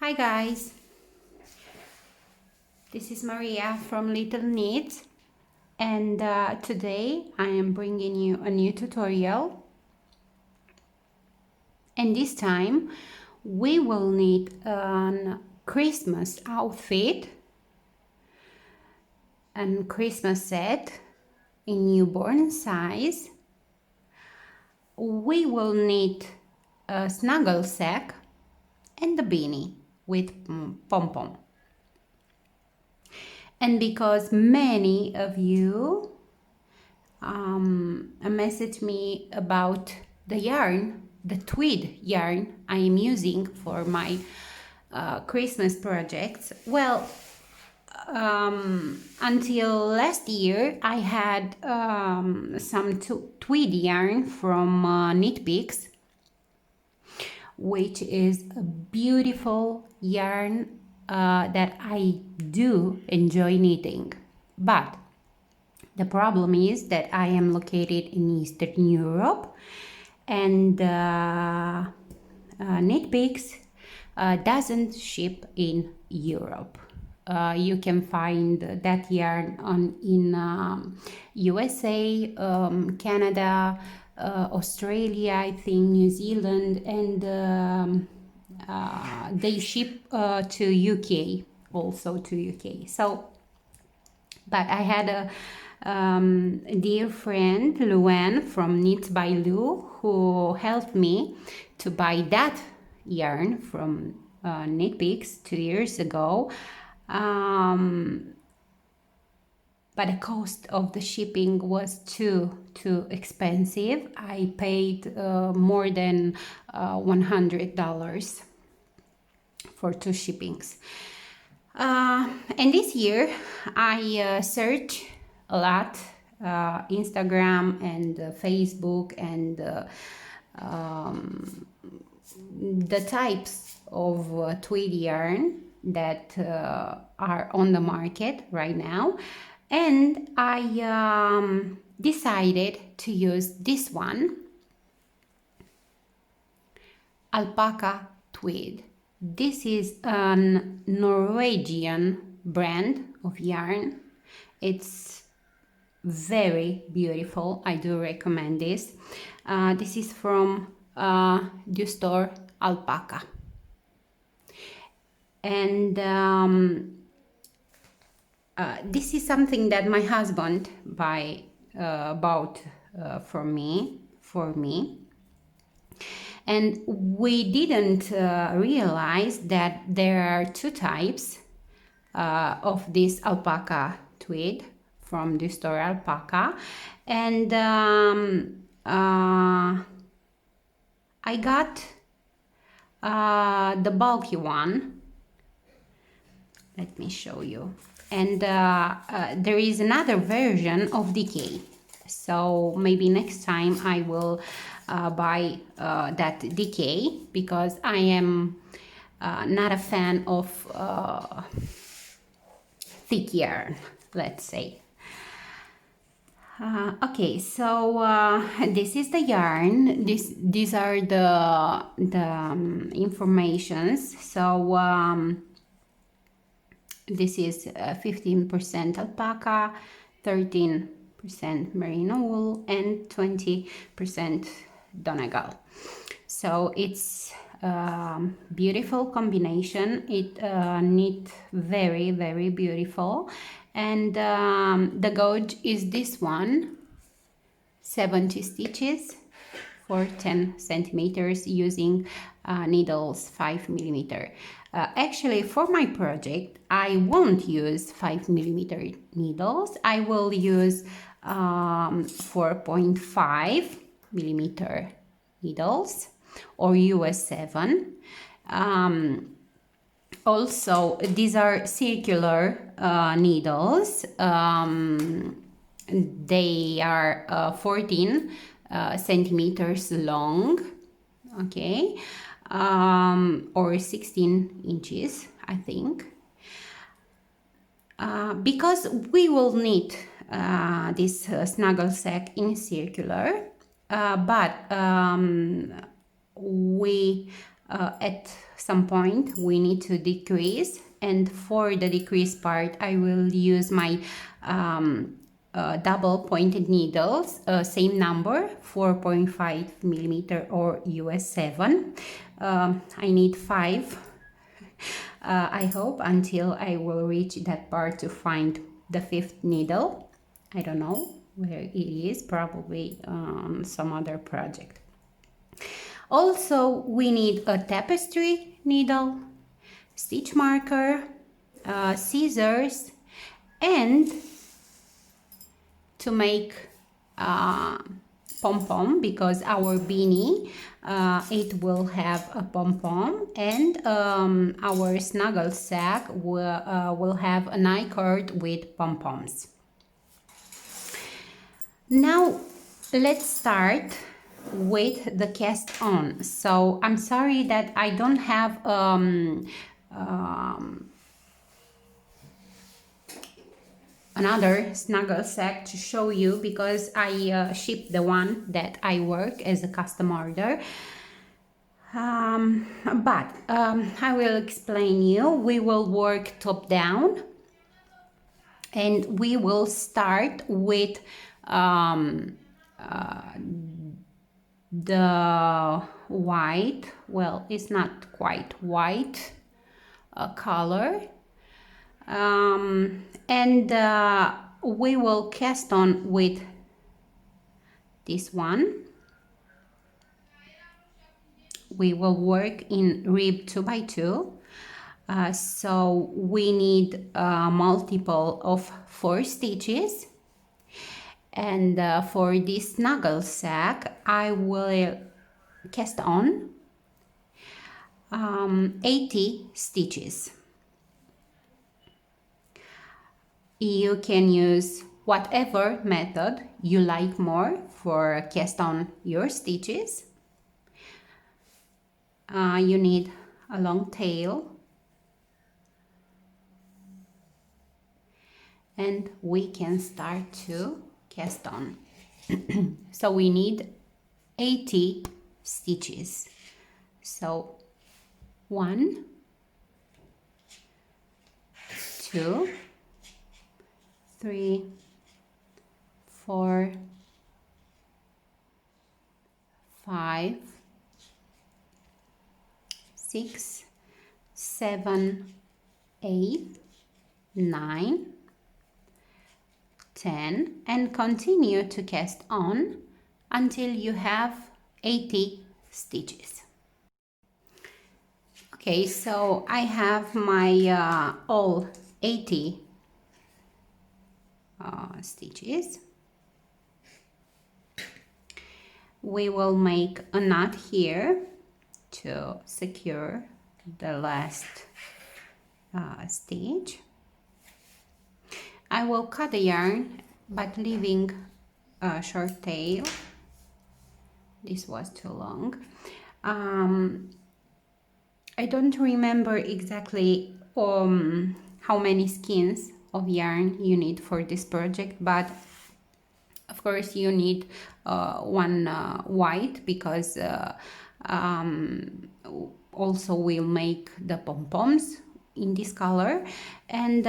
Hi guys, this is Maria from LittleKnits, and today I am bringing you a new tutorial, and this time we will need a Christmas outfit and Christmas set in newborn size. We will need a snuggle sack and a beanie with pom-pom. And because many of you messaged me about the yarn, the tweed yarn I am using for my Christmas projects, well, until last year I had some tweed yarn from Knitpicks, which is a beautiful yarn that I do enjoy knitting. But the problem is that I am located in Eastern Europe, and Knitpicks doesn't ship in Europe. You can find that yarn in USA, Canada, Australia, I think, New Zealand, and they ship to UK, also to UK. So, but I had a dear friend, Luann from Knits by Lu, who helped me to buy that yarn from Knitpicks 2 years ago. But the cost of the shipping was too expensive. I paid more than $100 for 2 shippings. And this year I searched a lot, Instagram and Facebook, and the types of tweed yarn that are on the market right now, and I decided to use this one, alpaca tweed. This is a Norwegian brand of yarn. It's very beautiful. I do recommend this. This is from the store Alpaca. And this is something that my husband bought for me. And we didn't realize that there are 2 types of this alpaca tweed from the store Alpaca. And I got the bulky one. Let me show you. And there is another version of decay. So maybe next time I will buy that decay, because I am not a fan of thick yarn, let's say. Okay, so this is the yarn. These are the informations. So this is 15% alpaca, 13% merino wool, and 20% Donegal. So it's a beautiful combination. It knit very, very beautiful. And the gauge is this one, 70 stitches for 10 centimeters using needles 5 millimeter. Actually, for my project, I won't use 5 millimeter needles. I will use 4.5 millimeter needles or US 7. Also, these are circular needles. They are 14 centimeters long, okay, or 16 inches, I think. Because we will need this snuggle sack in circular, but we at some point we need to decrease, and for the decrease part I will use my double pointed needles, same number, 4.5 millimeter or US 7. I need 5, I hope, until I will reach that part to find the 5th needle. I don't know where it is, probably on some other project. Also, we need a tapestry needle, stitch marker, scissors, and to make pom-pom, because our beanie, it will have a pom-pom, and our snuggle sack will have an I-cord with pom-poms. Now let's start with the cast on. So I'm sorry that I don't have another snuggle sack to show you, because I shipped the one that I work as a custom order. But I will explain you. We will work top down, and we will start with the white, well, it's not quite white color, and we will cast on with this one. We will work in rib 2x2, so we need a multiple of 4 stitches. And for this snuggle sack, I will cast on 80 stitches. You can use whatever method you like more for cast on your stitches. You need a long tail, and we can start to cast on. So we need 80 stitches. So 1, 2, 3, 4, 5, 6, 7, 8, 9, 10, and continue to cast on until you have 80 stitches. Okay, so I have my all 80 stitches. We will make a knot here to secure the last stitch. I will cut the yarn, but leaving a short tail. This was too long. I don't remember exactly how many skeins of yarn you need for this project, but of course you need one white, because also we'll make the pom-poms in this color. And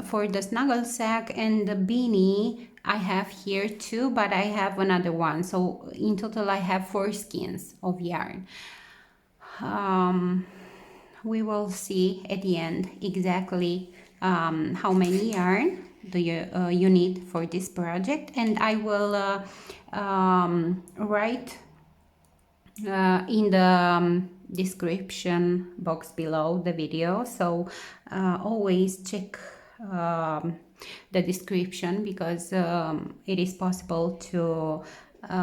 for the snuggle sack and the beanie, I have here 2, but I have another one, so in total I have 4 skeins of yarn. We will see at the end exactly how many yarn do you need for this project, and I will write in the description box below the video, so always check the description, because it is possible to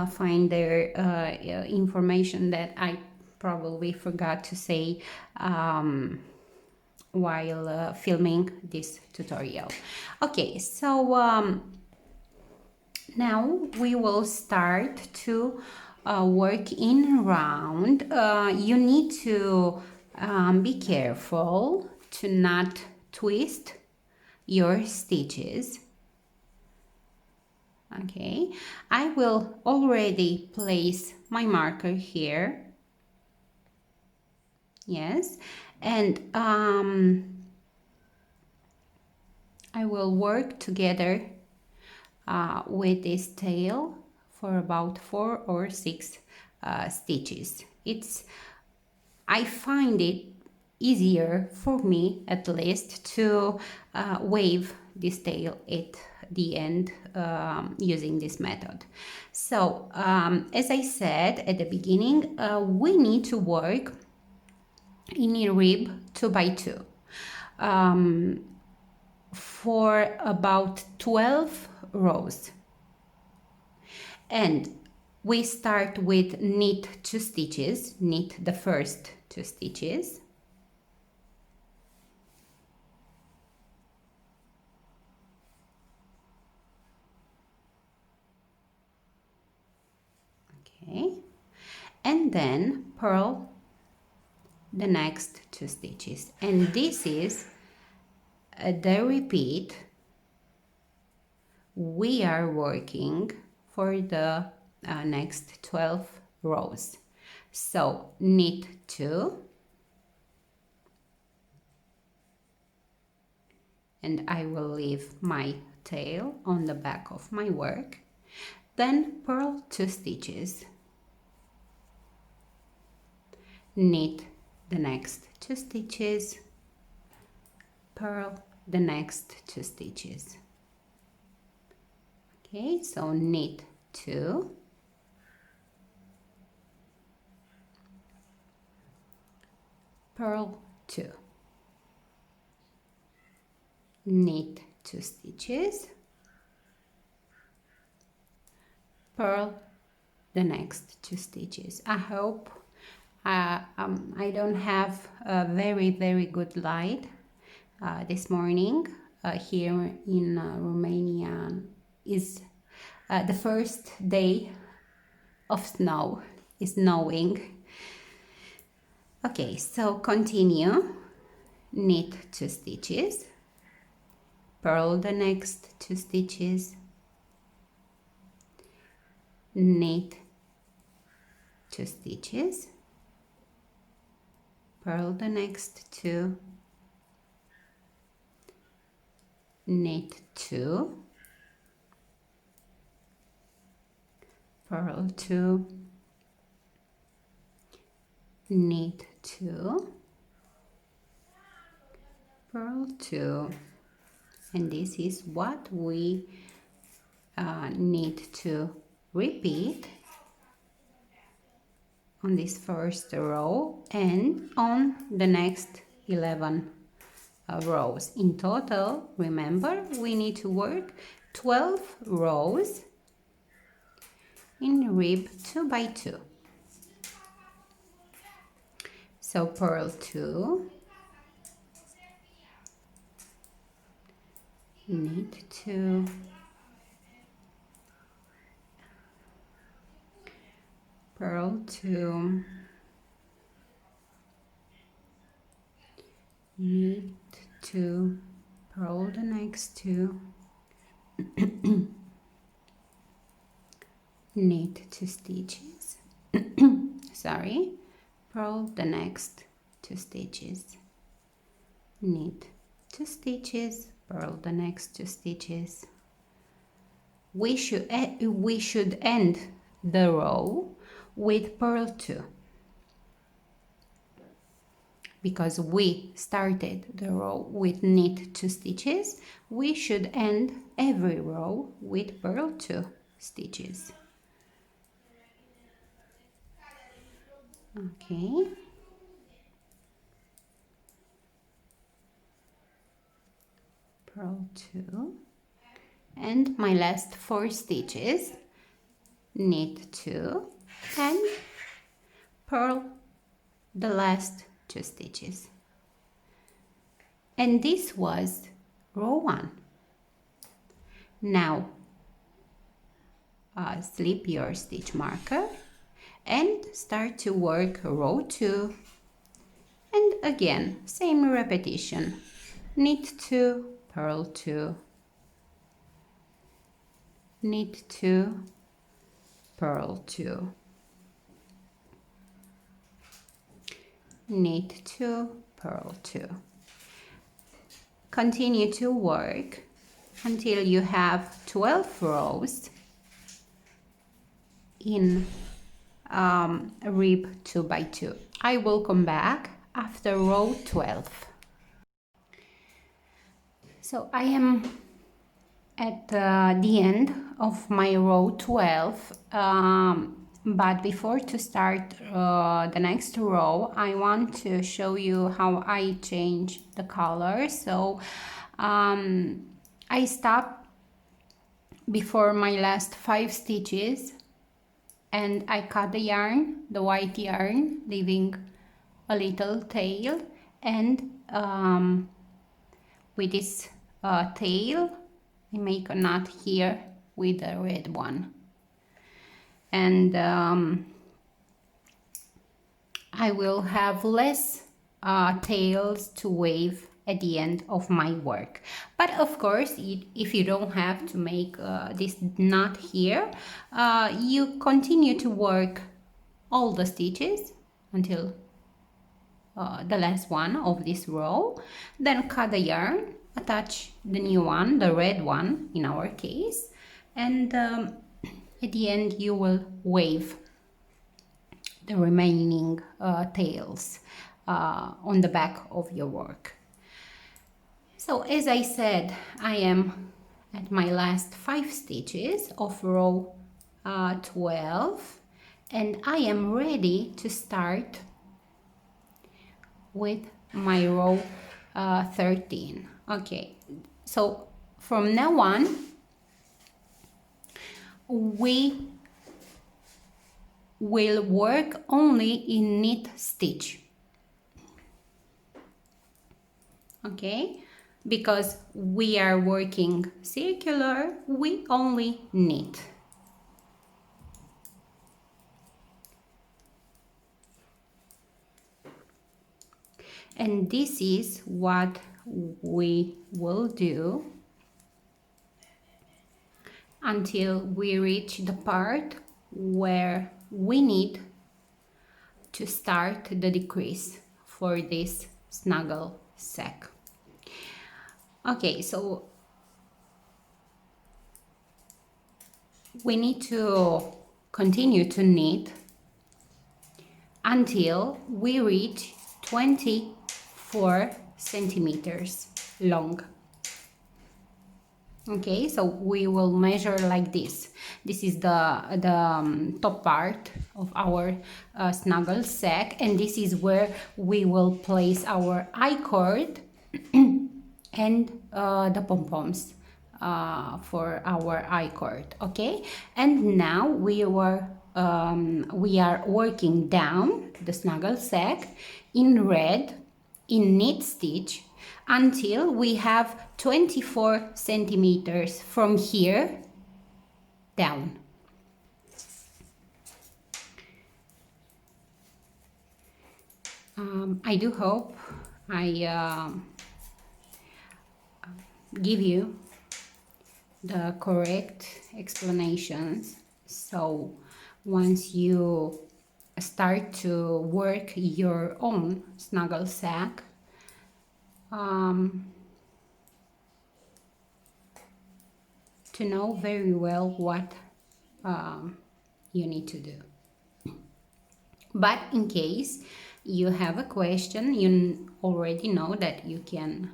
find their information that I probably forgot to say while filming this tutorial. Okay, so now we will start to work in round. You need to be careful to not twist your stitches. Okay, I will already place my marker here, Yes, and I will work together with this tail for about 4 or 6 stitches. I find it easier, for me at least, to wave this tail at the end using this method. So as I said at the beginning, we need to work in a rib 2 by 2 for about 12 rows, and we start with knit 2 stitches, knit the first 2 stitches, okay, and then purl the next 2 stitches, and this is the repeat we are working for the next 12 rows. So knit 2, and I will leave my tail on the back of my work, then purl 2 stitches, knit the next 2 stitches, purl the next 2 stitches. Okay, so knit 2, purl 2, knit 2 stitches, purl the next 2 stitches. I hope I don't have a very good light this morning. Here in Romania is the first day of snow, is snowing. Okay, so continue, knit 2 stitches, purl the next 2 stitches, knit 2 stitches, purl the next 2, knit 2, purl 2, knit 2, purl 2, and this is what we need to repeat on this first row and on the next 11 rows. In total, remember, we need to work 12 rows in rib 2 by 2. So purl 2, knit 2, purl 2, knit 2, purl the next 2, knit 2 stitches, sorry, purl the next 2 stitches, knit 2 stitches, purl the next 2 stitches. We should end the row with purl 2, because we started the row with knit 2 stitches. We should end every row with purl 2 stitches. Okay, purl 2, and my last 4 stitches, knit 2 and purl the last 2 stitches, and this was row 1. Now slip your stitch marker and start to work row 2, and again same repetition, knit 2, purl 2, knit 2, purl 2, knit 2, purl 2. Continue to work until you have 12 rows in rib 2 by 2. I will come back after row 12. So I am at the end of my row 12, but before to start the next row, I want to show you how I change the color. So I stop before my last 5 stitches and I cut the yarn, the white yarn, leaving a little tail, and with this tail I make a knot here with the red one, and I will have less tails to wave at the end of my work. But of course, if you don't have to make this knot here, you continue to work all the stitches until the last one of this row, then cut the yarn, attach the new one, the red one in our case, and at the end you will wave the remaining tails on the back of your work. So as I said, I am at my last 5 stitches of row 12, and I am ready to start with my row 13. Okay, so from now on we will work only in knit stitch. Okay, because we are working circular, we only knit. And this is what we will do until we reach the part where we need to start the decrease for this snuggle sack. Okay, so we need to continue to knit until we reach 24 centimeters long. Okay, so we will measure like this. This is the top part of our snuggle sack, and this is where we will place our I-cord and the pom-poms for our I-cord. Okay, and now we are working down the snuggle sack in red in knit stitch until we have 24 centimeters from here down. I do hope I give you the correct explanations, so once you start to work your own snuggle sack, to know very well what you need to do. But in case you have a question, you already know that you can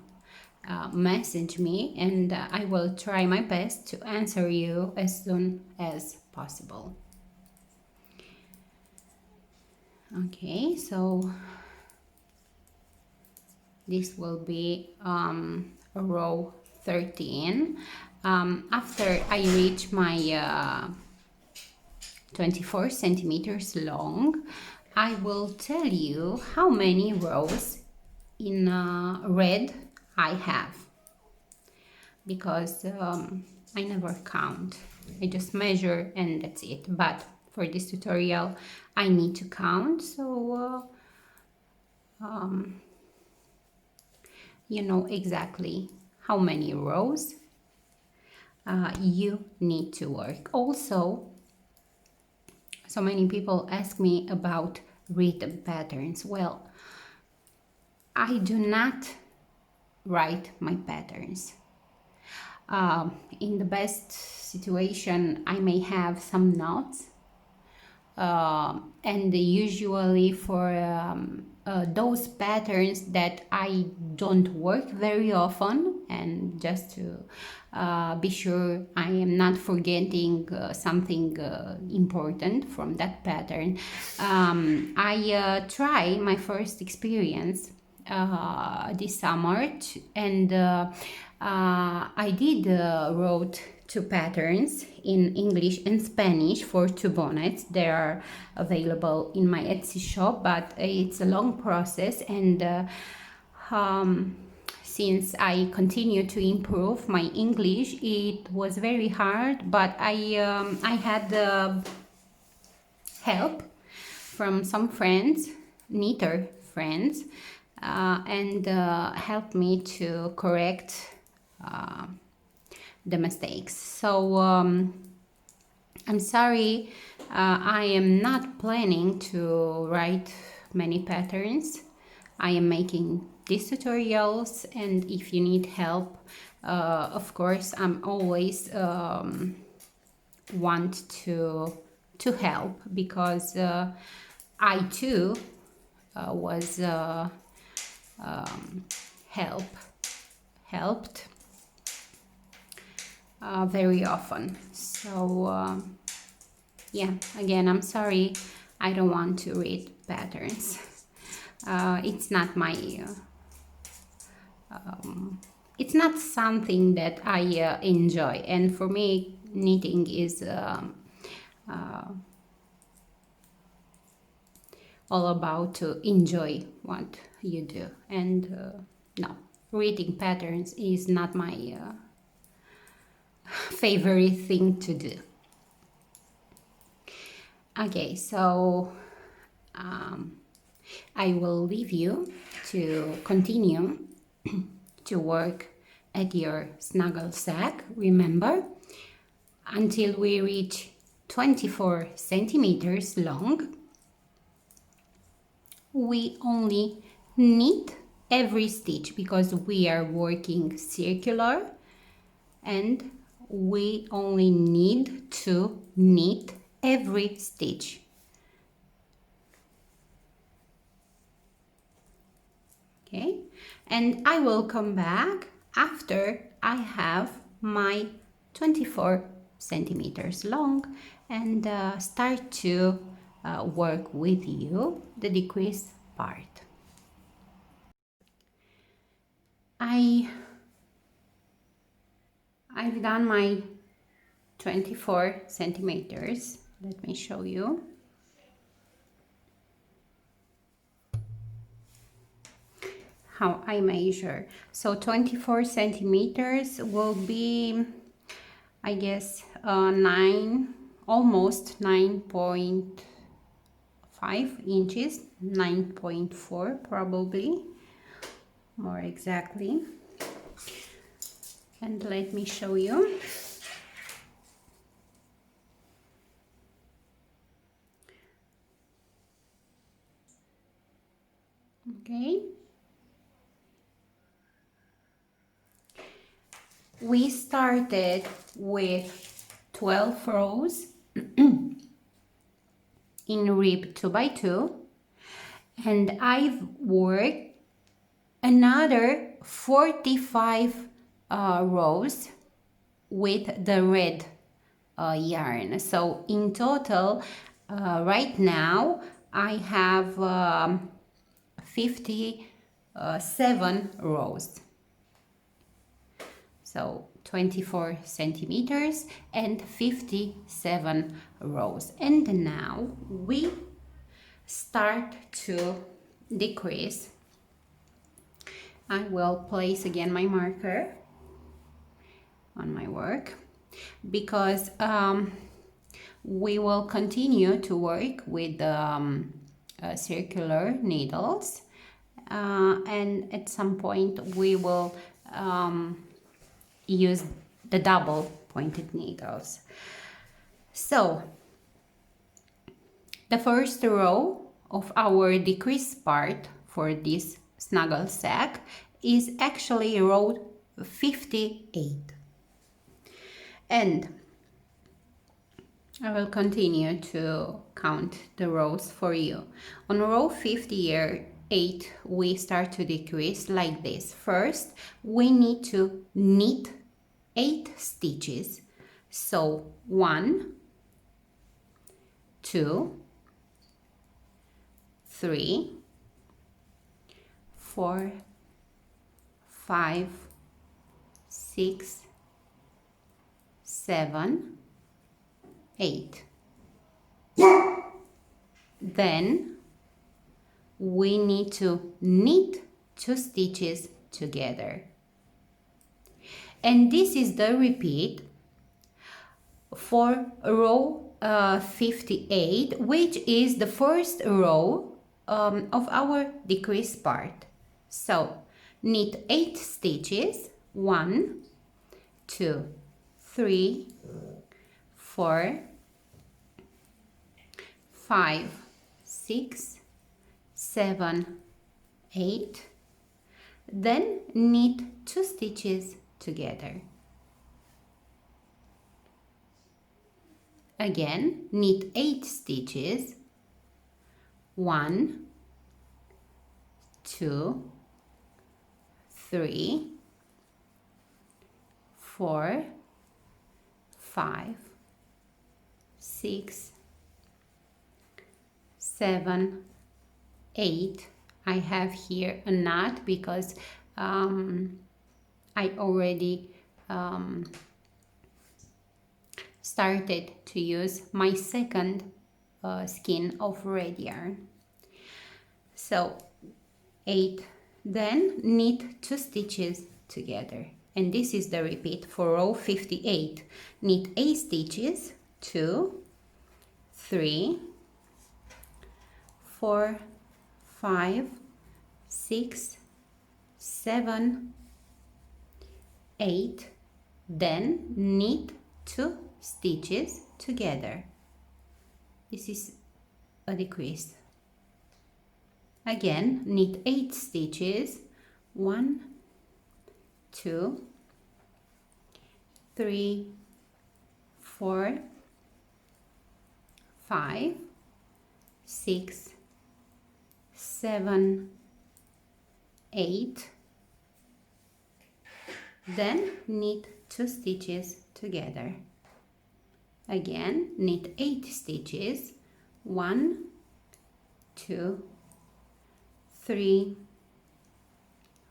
message me, and I will try my best to answer you as soon as possible. Okay, so this will be row 13. After I reach my 24 centimeters long, I will tell you how many rows in red I have, because I never count. I just measure and that's it. But for this tutorial I need to count, so you know exactly how many rows you need to work. Also, so many people ask me about rhythm patterns. Well, I do not write my patterns. In the best situation, I may have some notes, and usually for those patterns that I don't work very often, and just to be sure I am not forgetting something important from that pattern, I try my first experience this summer, and I did wrote 2 patterns in English and Spanish for 2 bonnets. They are available in my Etsy shop, but it's a long process, and since I continue to improve my English, it was very hard, but I had help from some friends, knitter friends, and helped me to correct the mistakes. So I'm sorry, I am not planning to write many patterns. I am making these tutorials, and if you need help, of course, I'm always want to help, because I too was helped very often. So yeah, again, I'm sorry, I don't want to read patterns. It's not my it's not something that I enjoy, and for me knitting is all about to enjoy what you do, and no, reading patterns is not my favorite thing to do. Okay, so I will leave you to continue to work at your snuggle sack. Remember, until we reach 24 centimeters long, we only knit every stitch, because we are working circular, and we only need to knit every stitch. Okay, and I will come back after I have my 24 centimeters long and start to work with you the decrease part. I've done my 24 centimeters. Let me show you. How I measure. So 24 centimeters will be, I guess, almost 9.5 inches, 9.4 probably, more exactly. And let me show you. Okay. We started with 12 rows in rib 2x2, and I've worked another 45 rows with the red yarn. So in total, right now I have 57 rows. So 24 centimeters and 57 rows. And now we start to decrease. I will place again my marker on my work, because we will continue to work with circular needles, and at some point we will use the double pointed needles. So the first row of our decrease part for this snuggle sack is actually row 58. And I will continue to count the rows for you. On row 58, we start to decrease like this. First, we need to knit 8 stitches. So 1, 2, 3, 4, 5, 6, 7, 8. Then we need to knit 2 stitches together. And this is the repeat for row 58, which is the first row of our decrease part. So knit 8 stitches, 1, 2, 3, 4, 5, 6, 7, 8. Then knit 2 stitches together. Again, knit 8 stitches, 1, 2, 3, 4, 5, 6, 7, 8. I have here a knot because I already started to use my second skein of red yarn. So 8, then knit 2 stitches together, and this is the repeat for row 58. Knit 8 stitches, 2, 3, 4, 5, 6, 7, 8. Then knit 2 stitches together. This is a decrease. Again, knit 8 stitches, 1, 2, 3, 4, 5, 6, 7, 8. Then knit 2 stitches together. Again, knit 8 stitches, 1, 2, 3,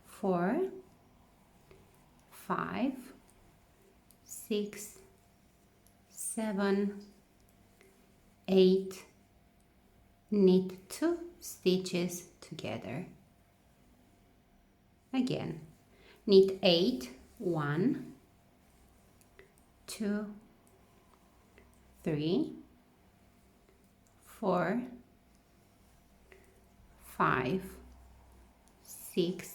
4, 5, 6, 7, 8. Knit 2 stitches together. Again, knit 8, 1, 2, 3, 4, 5, 6,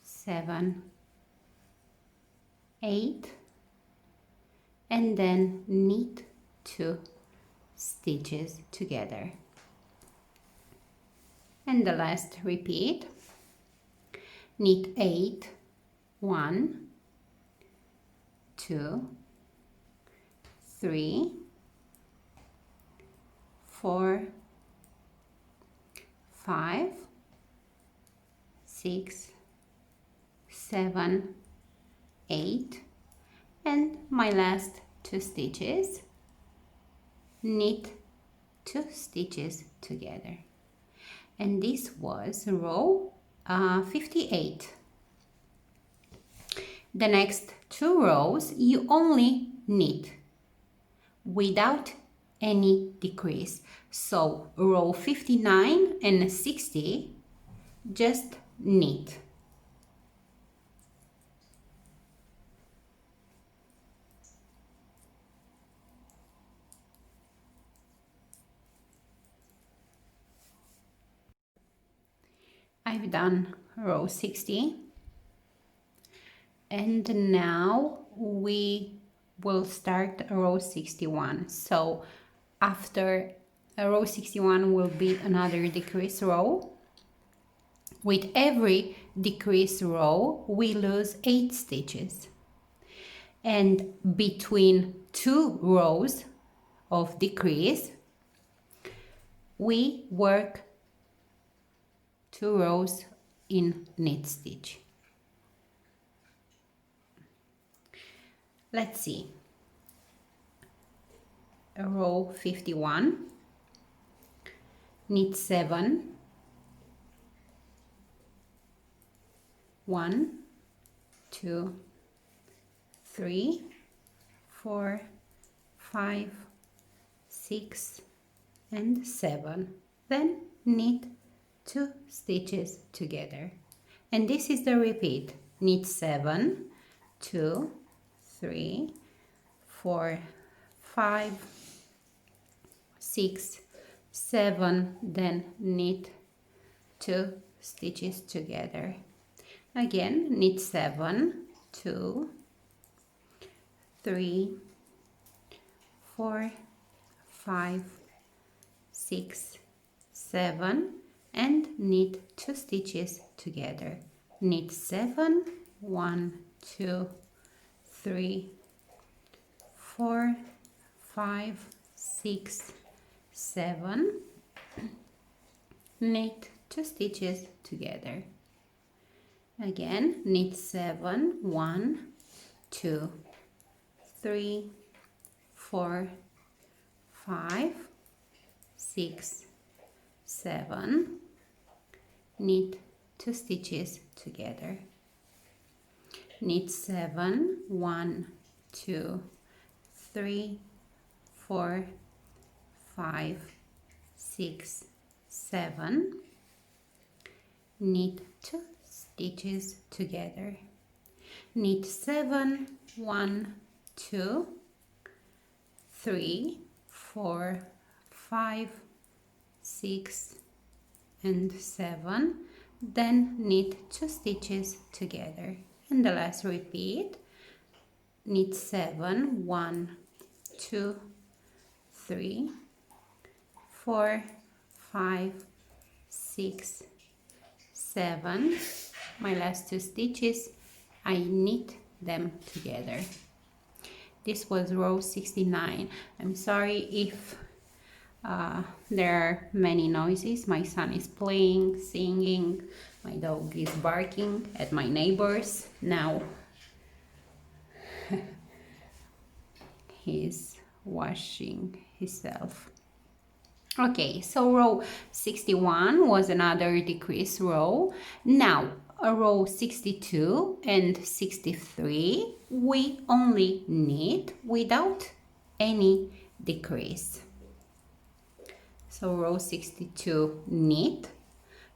7, 8, and then knit 2 stitches together. And the last repeat, knit 8, 1, 2, 3, 4, 5, 6, 7, 8, and my last 2 stitches, knit 2 stitches together. And this was row 58. The next 2 rows you only knit without any decrease. So row 59 and 60, just knit. I've done row 60, and now we will start row 61. So after row 61 will be another decrease row. With every decrease row we lose 8 stitches, and between 2 rows of decrease we work 2 rows in knit stitch. Let's see. Row 51, knit 7, 1, 2, 3, 4, 5, 6 and 7. Then knit 2 stitches together, and this is the repeat. Knit 7, 2, 3, 4, 5, 6, 7, then knit 2 stitches together. Again, knit 7, 2, 3, 4, 5, 6, 7 and knit 2 stitches together. Knit 7, 1, 2, 3, 4, 5, 6, 7, knit 2 stitches together. Again, knit 7, 1, 2, 3, 4, 5, 6, 7, knit 2 stitches together. Knit 7, 1, 2, 3, 4, 5, 6, 7, knit 2 stitches together. Knit 7, 1, 2, 3, 4, 5, 6 and 7, then knit 2 stitches together. And the last repeat. Knit 7, 1, 2, 3, 4, 5, 6, 7. My last 2 stitches, I knit them together. This was row 69. I'm sorry if there are many noises. My son is playing, singing, my dog is barking at my neighbors. Now he's washing himself. Okay, so row 61 was another decrease row. Now row 62 and 63 we only knit without any decrease. So row 62 knit,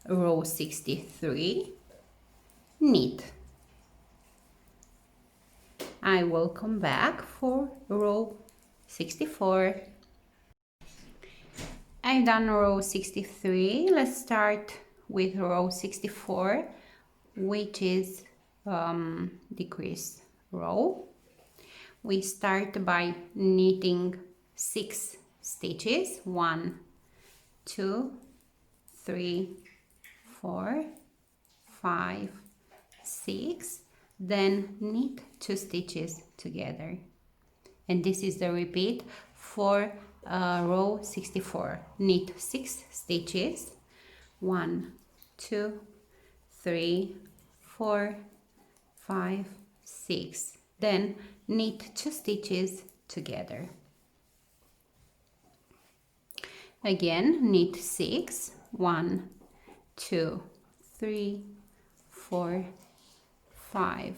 row 63 knit. I will come back for row 64. I've done row 63. Let's start with row 64, which is decrease row. We start by knitting 6 stitches. 1, 2, 3, 4, 5, 6. Then knit 2 stitches together, and this is the repeat for row 64. Knit 6 stitches. 1, 2, 3, 4, 5, 6. Then knit 2 stitches together. Again, knit 6. 1, 2, 3, 4, 5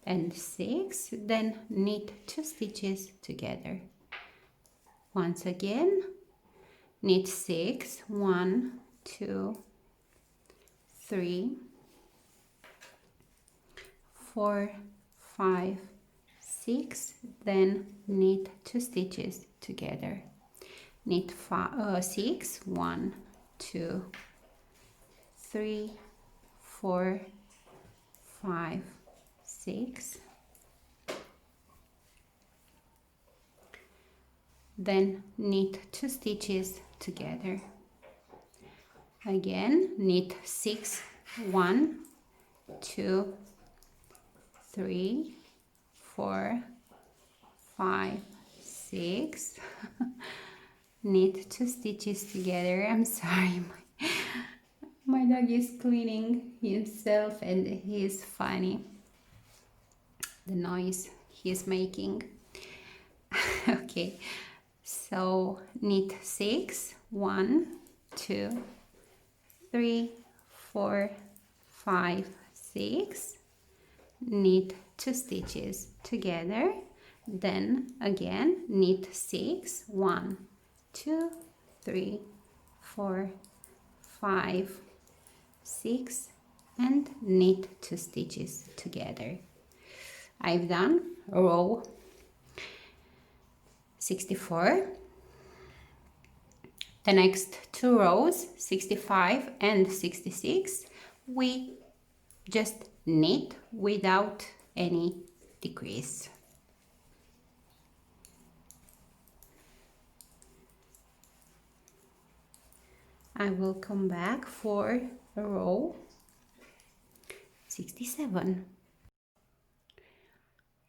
and 6. Then knit 2 stitches together. Once again, knit 6. 1, 2, 3, 4, 5, 6. Then knit 2 stitches together. Knit 6. 1, 2, 3, 4, 5, 6. then knit 2 stitches together. Again, knit 6, 1, 2, 3, 4, 5, 6. Knit 2 stitches together. I'm sorry, my dog is cleaning himself and he's funny, the noise he's making. Okay, so knit 6, 1, 2, 3, 4, 5, 6, knit 2 stitches together, then again knit 6, 1, 2, 3, 4, 5, 6, and knit 2 stitches together. I've done row 64. The next 2 rows, 65 and 66, we just knit without any decrease. I will come back for row 67.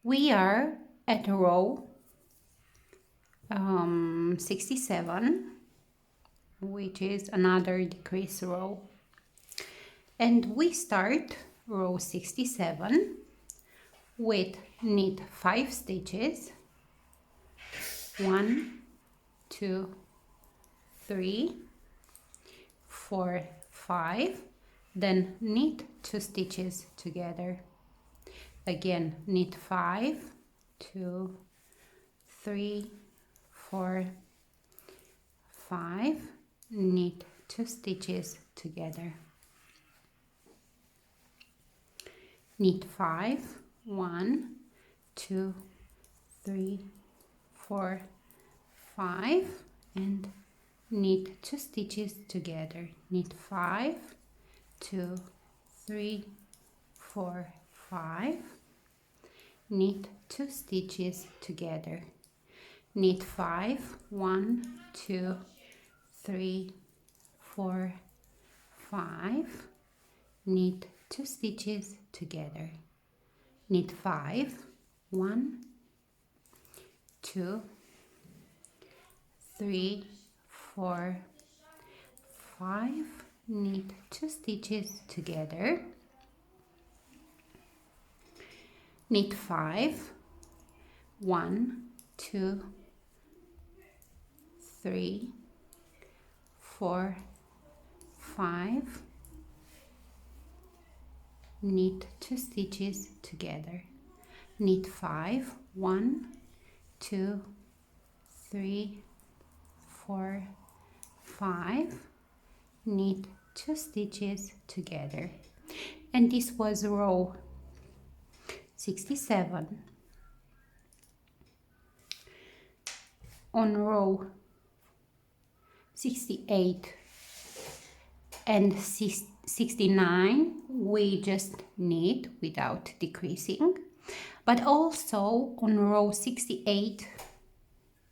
We are at row 67, which is another decrease row, and we start row 67 with knit 5 stitches, 1, 2, 3, 4, 5, then knit 2 stitches together. Again, knit 5, 2, 3, 4, 5, knit 2 stitches together. Knit 5, 1, 2, 3, 4, 5, and knit 2 stitches together. Knit 5, 2, 3, 4, 5, knit 2 stitches together. Knit 5, 1, 2, 3, 4, 5, knit 2 stitches together. Knit 5, 1, 2, 3, 4, 5, knit 2 stitches together. Knit 5, 1, 2, 3, 4, 5, knit 2 stitches together. Knit 5, 1, 2, 3, 4, 5, knit 2 stitches together. And this was row 67. On row 68 and 69, we just knit without decreasing. But also on row 68,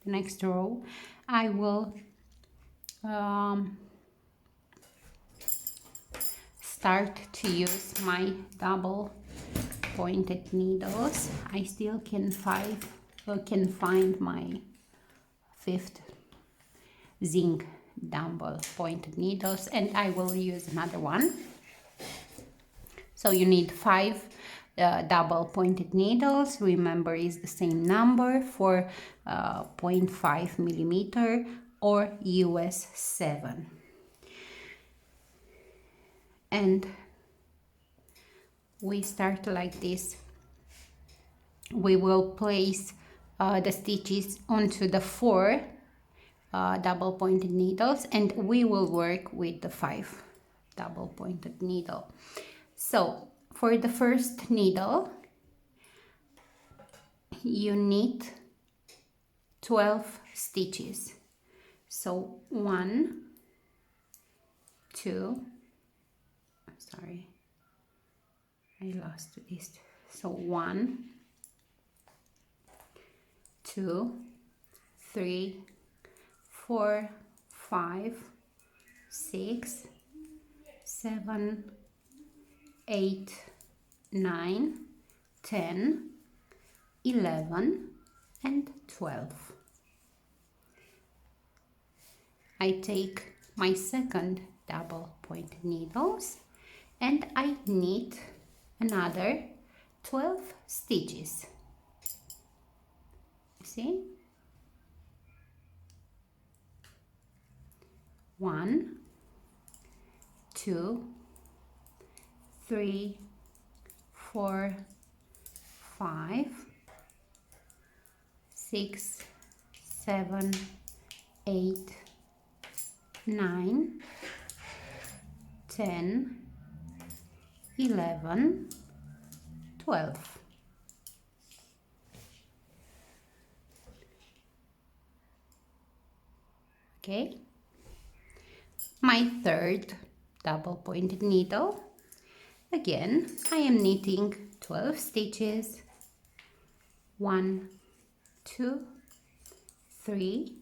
the next row, I will start to use my double pointed needles. I still can find my 5th zinc double pointed needles, and I will use another one. So you need 5 double pointed needles. Remember, is the same number for 0.5 millimeter or US 7. And we start like this. We will place the stitches onto the 4 double pointed needles, and we will work with the 5 double pointed needle. So for the first needle, you knit 12 stitches. So 1, 2, sorry, I lost this. So 1, 2, 3, 4, 5, 6, 7, 8, 9, 10, 11 and 12. I take my second double pointed needles and I knit another 12 stitches. See? 1, 2, 3, 4, 5, 6, 7, 8, 9, 10, 11, 12. Okay, my third double pointed needle. Again, I am knitting 12 stitches. 1, 2, 3,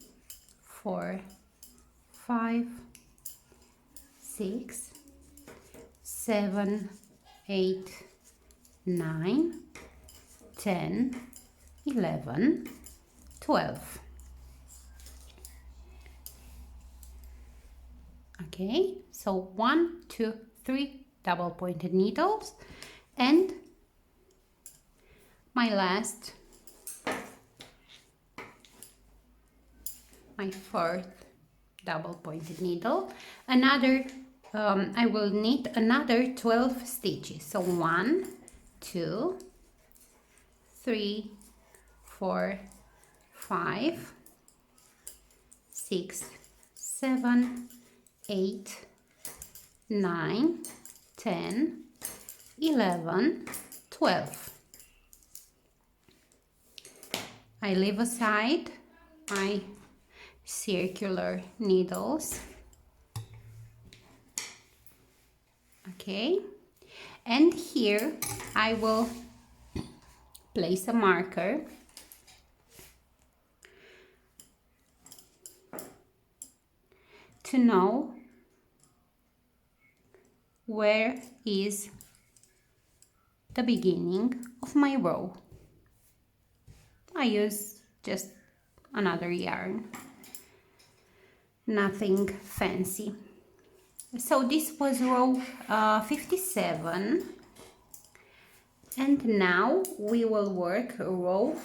4, 5, 6, 7, 8, 9, 10, 11, 12. Okay, so 1, 2, 3 double pointed needles and my fourth double pointed needle. Another I will knit another 12 stitches. So 1, 2, 3, 4, 5, 6, 7, 8, 9, 10, 11, 12. I leave aside my circular needles. Okay, and here I will place a marker to know where is the beginning of my row. I use just another yarn, nothing fancy. So this was row 57, and now we will work row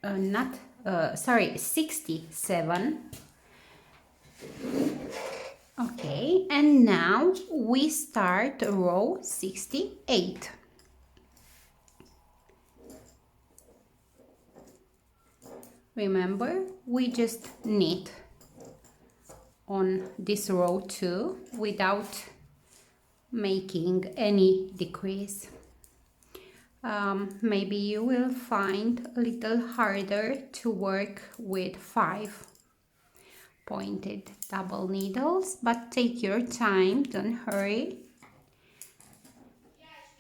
67. Okay, and now we start row 68. Remember, we just knit on this row 2 without making any decrease. Maybe you will find a little harder to work with 5 pointed double needles, but take your time, don't hurry.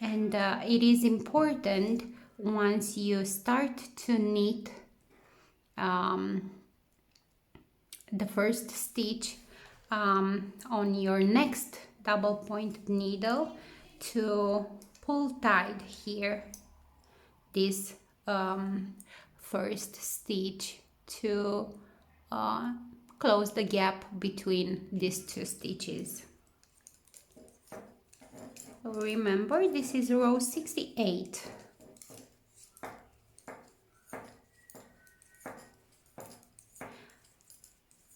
And it is important once you start to knit the first stitch on your next double pointed needle to pull tight here this first stitch to close the gap between these 2 stitches. Remember, this is row 68.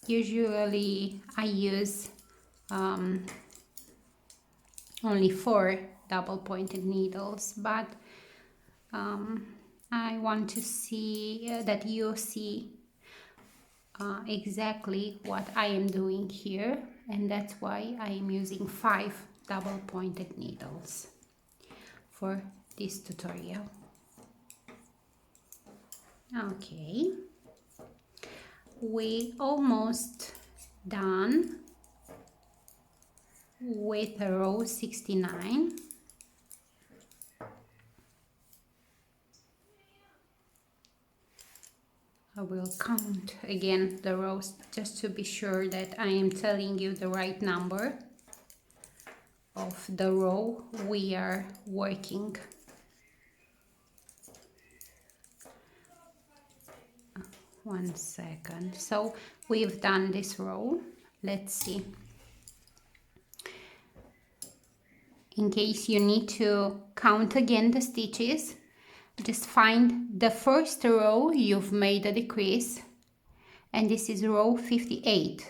Usually I use only 4 double pointed needles, but I want to see that you see exactly what I am doing here, and that's why I am using 5 double pointed needles for this tutorial. Okay, we almost done with row 69. I will count again the rows just to be sure that I am telling you the right number of the row we are working. One second. So we've done this row. Let's see. In case you need to count again the stitches, just find the first row you've made a decrease, and this is row 58,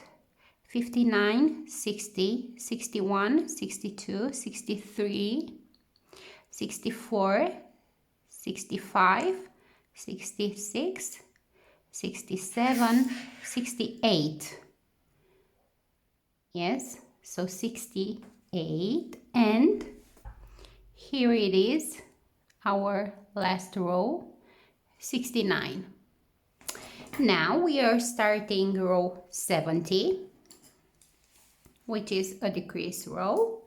59, 60, 61, 62, 63, 64, 65, 66, 67, 68. Yes, so 68, and here it is, our last row, 69. Now we are starting row 70, which is a decrease row.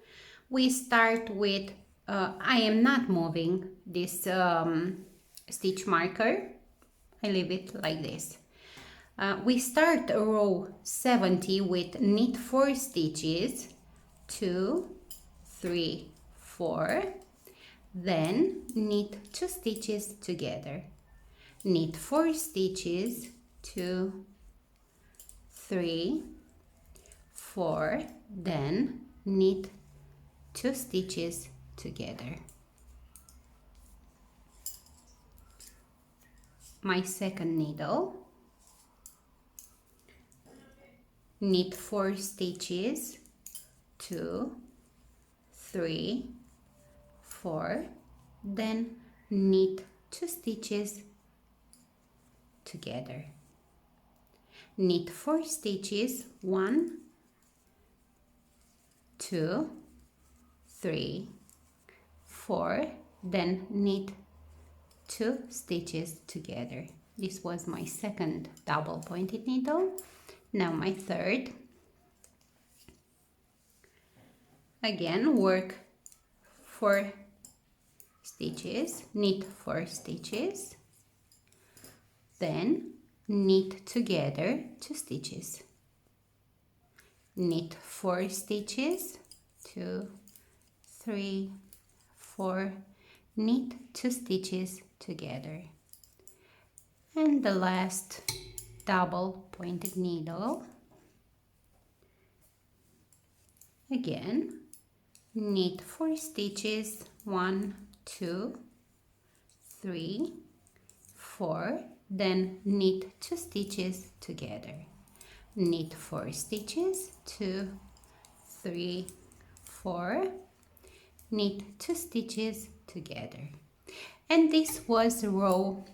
We start with, I am not moving this stitch marker, I leave it like this. We start row 70 with knit 4 stitches, 2, 3, 4, then knit 2 stitches together, knit 4 stitches, 2, 3, 4, then knit 2 stitches together. My second needle, knit 4 stitches, 2, 3, 4, then knit 2 stitches together, knit 4 stitches, 1, 2, 3, 4, then knit 2 stitches together. This was my second double pointed needle. Now my third. Again, work 4 stitches, knit 4 stitches, then knit together 2 stitches, knit 4 stitches, 2, 3, 4, knit 2 stitches together, and the last double pointed needle. Again, knit 4 stitches, 1, 2, 3, 4, then knit 2 stitches together, knit 4 stitches, 2, 3, 4, knit 2 stitches together. And this was row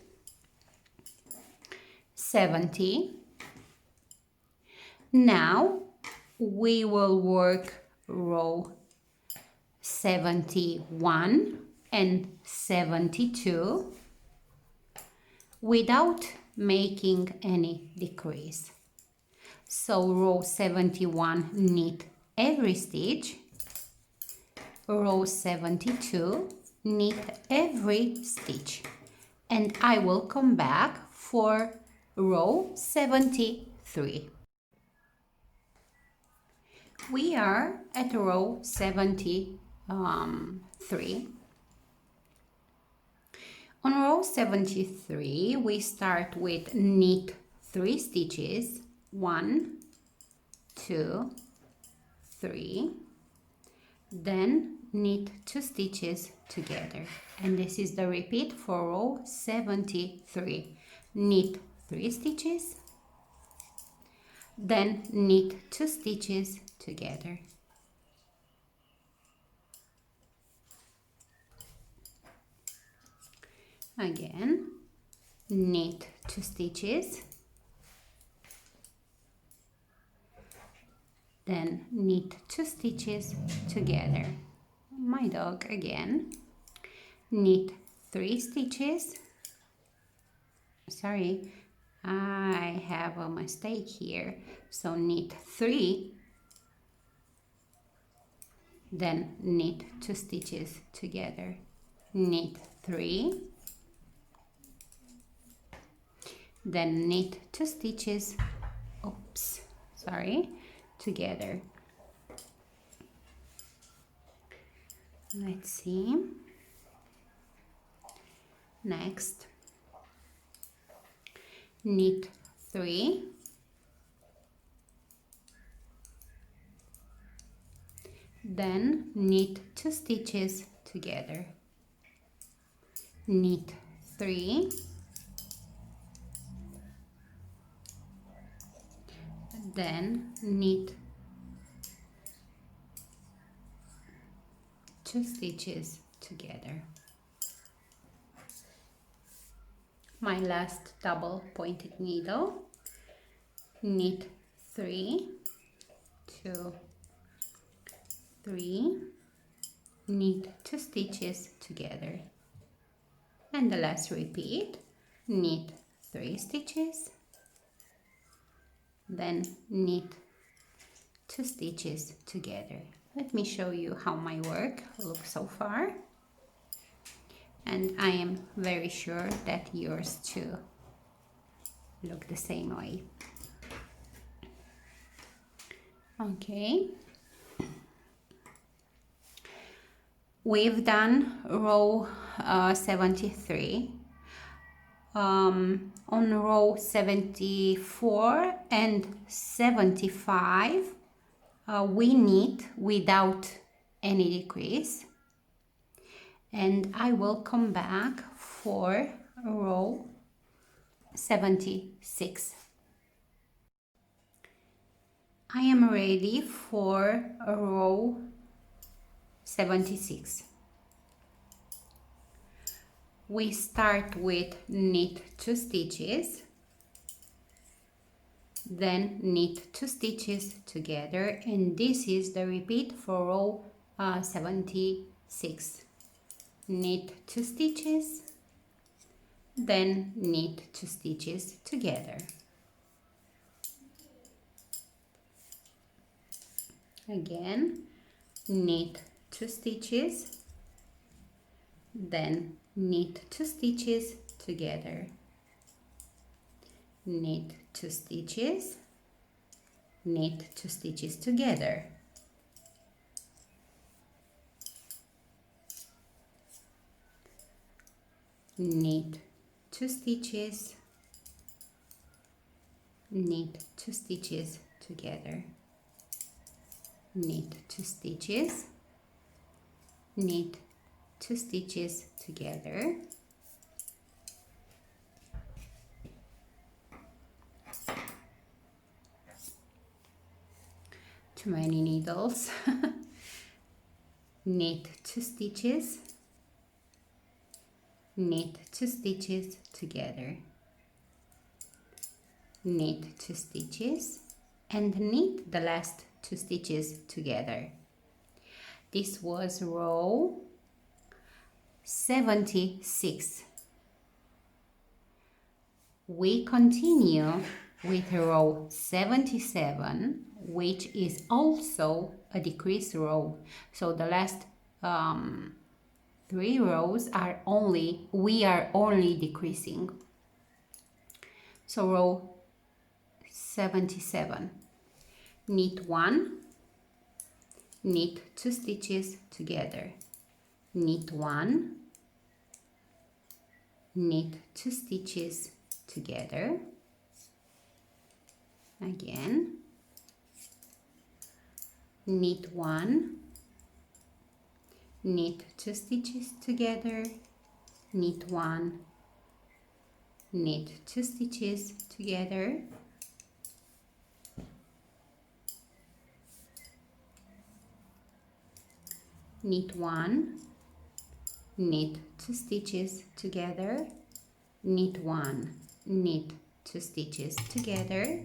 70. Now we will work row 71 and 72 without making any decrease. So row 71, knit every stitch, row 72, knit every stitch, and I will come back for row 73. We are at row 73. On row 73, we start with knit 3 stitches, 1, 2, 3, then knit 2 stitches together, and this is the repeat for row 73. Knit 3 stitches, then knit 2 stitches together. Again, knit 2 stitches, then knit 2 stitches together. My dog again. Knit 3 stitches. Sorry, I have a mistake here. So knit 3, then knit 2 stitches together. Knit 3, then knit 2 stitches, oops, sorry, together. Let's see. Next, knit 3, then knit 2 stitches together, knit 3, then knit 2 stitches together. My last double pointed needle, knit 3, 2, 3, knit 2 stitches together, and the last repeat, knit 3 stitches, then knit 2 stitches together. Let me show you how my work looks so far, and I am very sure that yours too look the same way. Okay, we've done row 73. On row 74 and 75 we knit without any decrease, and I will come back for row 76. I am ready for row 76. We start with knit 2 stitches, then knit 2 stitches together, and this is the repeat for row 76. Knit 2 stitches, then knit 2 stitches together. Again, knit 2 stitches, then knit 2 stitches together, knit 2 stitches, knit 2 stitches together, knit 2 stitches, knit 2 stitches together, knit 2 stitches, knit 2 stitches together, too many needles, knit 2 stitches, knit 2 stitches together, knit 2 stitches, and knit the last 2 stitches together. This was row 76. We continue with row 77, which is also a decrease row. So the last 3 rows are we are only decreasing. So row 77, knit 1, knit 2 stitches together, knit 1, knit 2 stitches together, again, knit 1, knit 2 stitches together, knit 1, knit 2 stitches together, knit 1, knit 2 stitches together, knit 1, knit 2 stitches together.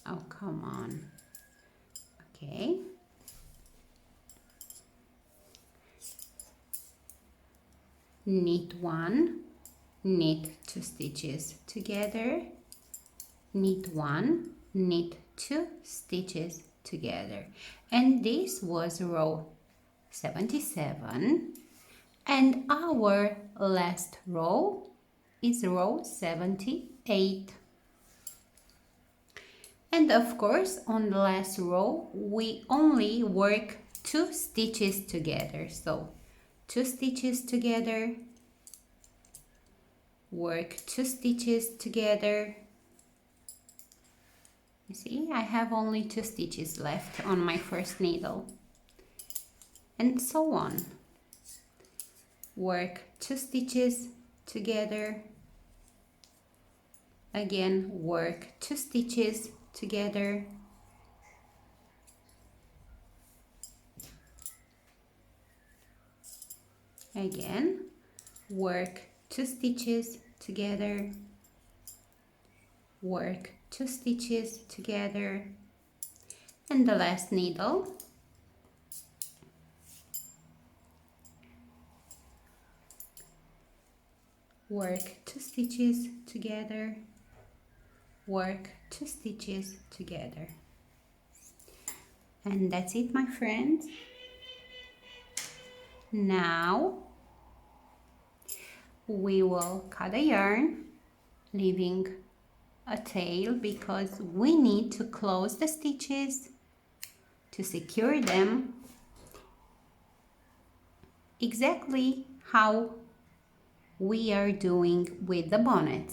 Oh, come on. Okay. Knit 1, knit 2 stitches together, knit 1, knit 2 stitches together. And this was row 77, and our last row is row 78. And of course, on the last row, we only work 2 stitches together. So 2 stitches together, work 2 stitches together. You see, I have only 2 stitches left on my first needle. And so on. Work 2 stitches together. Again, work 2 stitches together. Again, work 2 stitches together. Work 2 stitches together. And the last needle. Work 2 stitches together. Work 2 stitches together. And that's it, my friends. Now we will cut the yarn, leaving a tail because we need to close the stitches to secure them exactly how we are doing with the bonnet.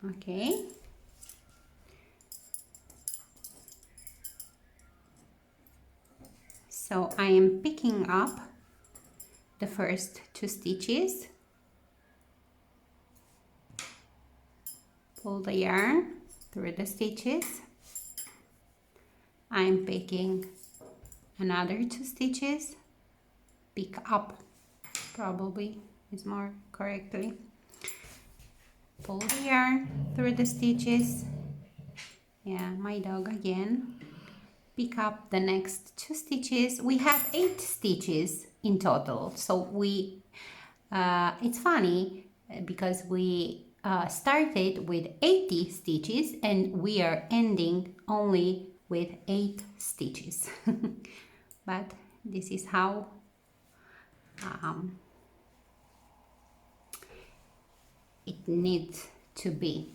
Okay. So I am picking up the first 2 stitches, pull the yarn through the stitches. I'm picking another 2 stitches, pick up probably is more correctly. Pull the yarn through the stitches. Yeah, my dog again. Pick up the next 2 stitches. We have 8 stitches in total. So we, it's funny because we started with 80 stitches and we are ending only with 8 stitches. But this is how it needs to be.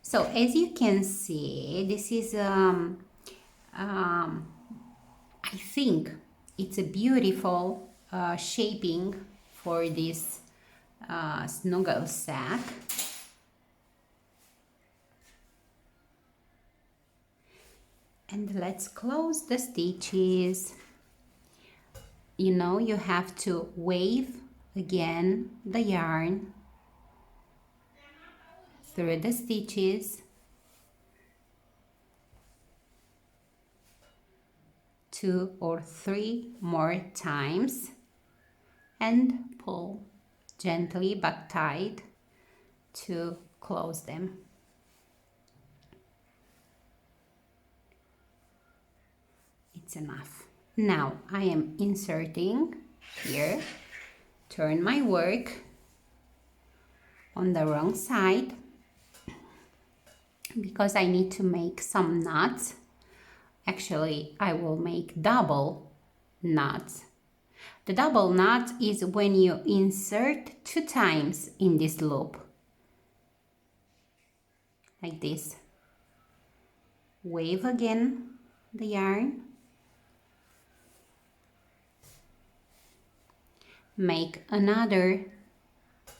So as you can see, this is I think it's a beautiful shaping for this Snuggle sack. And let's close the stitches. You know, you have to wave again the yarn through the stitches two or three more times and pull gently but tight to close them. It's enough. Now I am inserting here, turn my work on the wrong side because I need to make some knots. Actually, I will make double knots. The double knot is when you insert 2 times in this loop, like this. Wave again the yarn, make another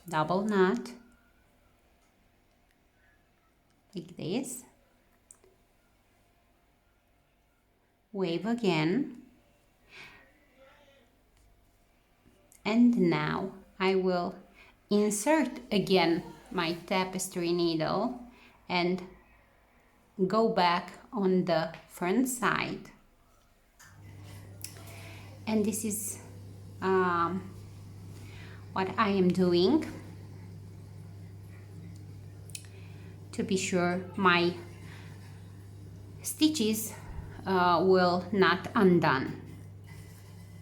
double knot, like this. Wave again, and now I will insert again my tapestry needle and go back on the front side. And this is what I am doing to be sure my stitches will not undone.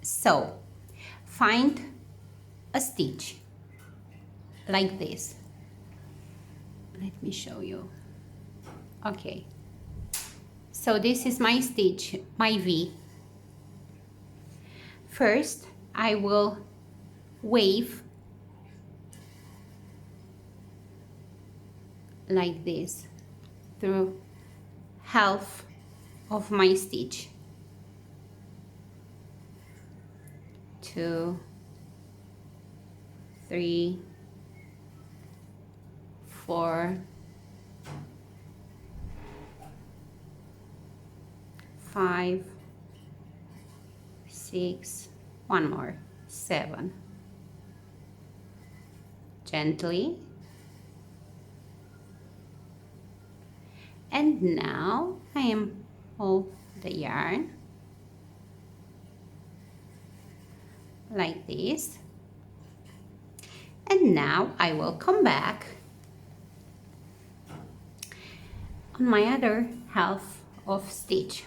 So find a stitch like this. Let me show you. Okay, so this is my stitch, my V. First I will wave like this through half of my stitch. 2, 3, 4, 5, 6, one more, 7. Gently. And now I am hold the yarn like this. And now I will come back on my other half of stitch.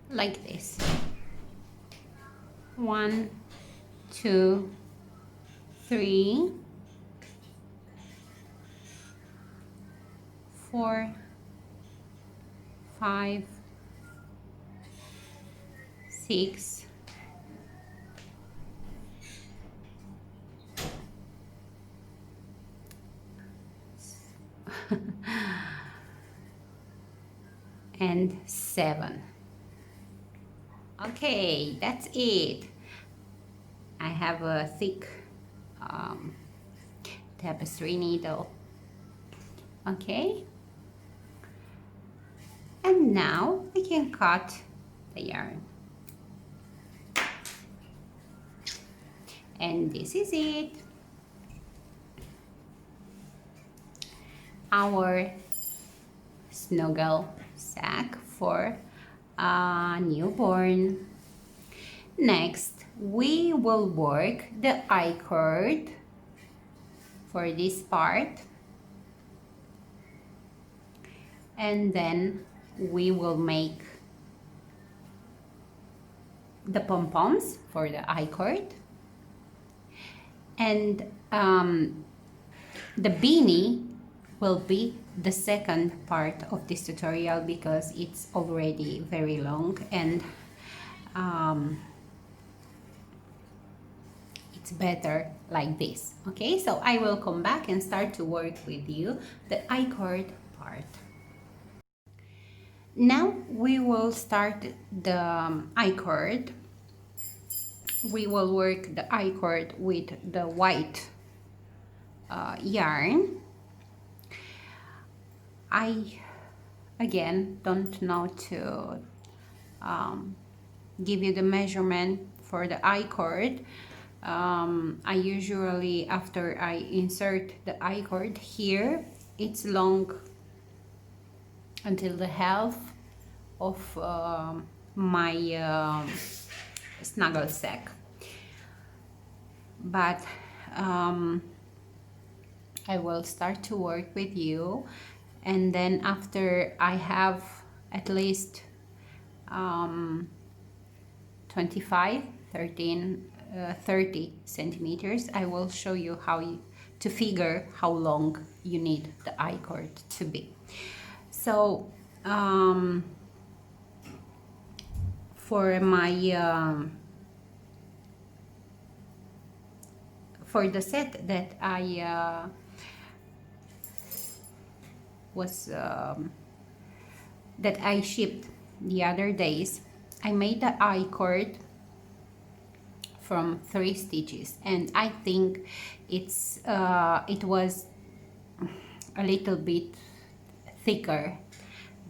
Like this. 1, 2, 3, 4, 5, 6, 7. Okay, that's it. I have a thick tapestry needle. Okay, and now I can cut the yarn, and this is it, our Snuggle sack for a newborn. Next, we will work the I-cord for this part, and then we will make the pom-poms for the I-cord, and the beanie will be the second part of this tutorial because it's already very long, and it's better like this. Okay, so I will come back and start to work with you the I-cord part. Now we will start the I-cord. We will work the I-cord with the white yarn. I again don't know to give you the measurement for the I-cord. I usually, after I insert the I-cord here, it's long until the half of my snuggle sack, but I will start to work with you, and then after I have at least 30 centimeters, I will show you how to figure how long you need the I-cord to be. So for my for the set that I that I shipped the other days, I made the I-cord from 3 stitches, and I think it's it was a little bit thicker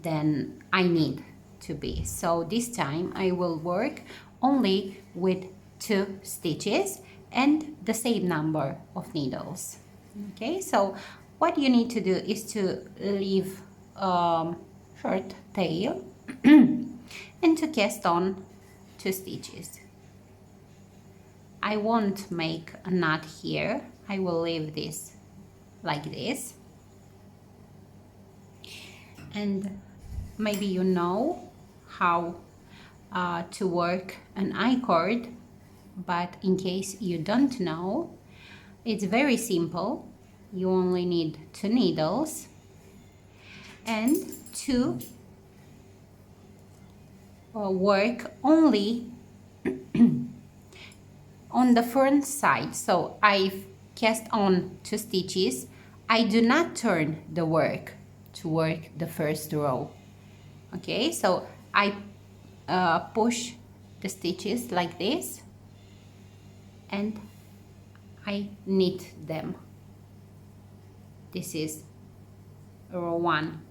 than I need to be. So this time I will work only with 2 stitches and the same number of needles. Okay, so what you need to do is to leave short tail and to cast on 2 stitches. I won't make a knot here. I will leave this like this. And maybe you know how to work an I-cord, but in case you don't know, it's very simple. you only need 2 needles and to work only on the front side. So I've cast on 2 stitches. I do not turn the work to work the first row. Okay, so I push the stitches like this and I knit them. This is row 1.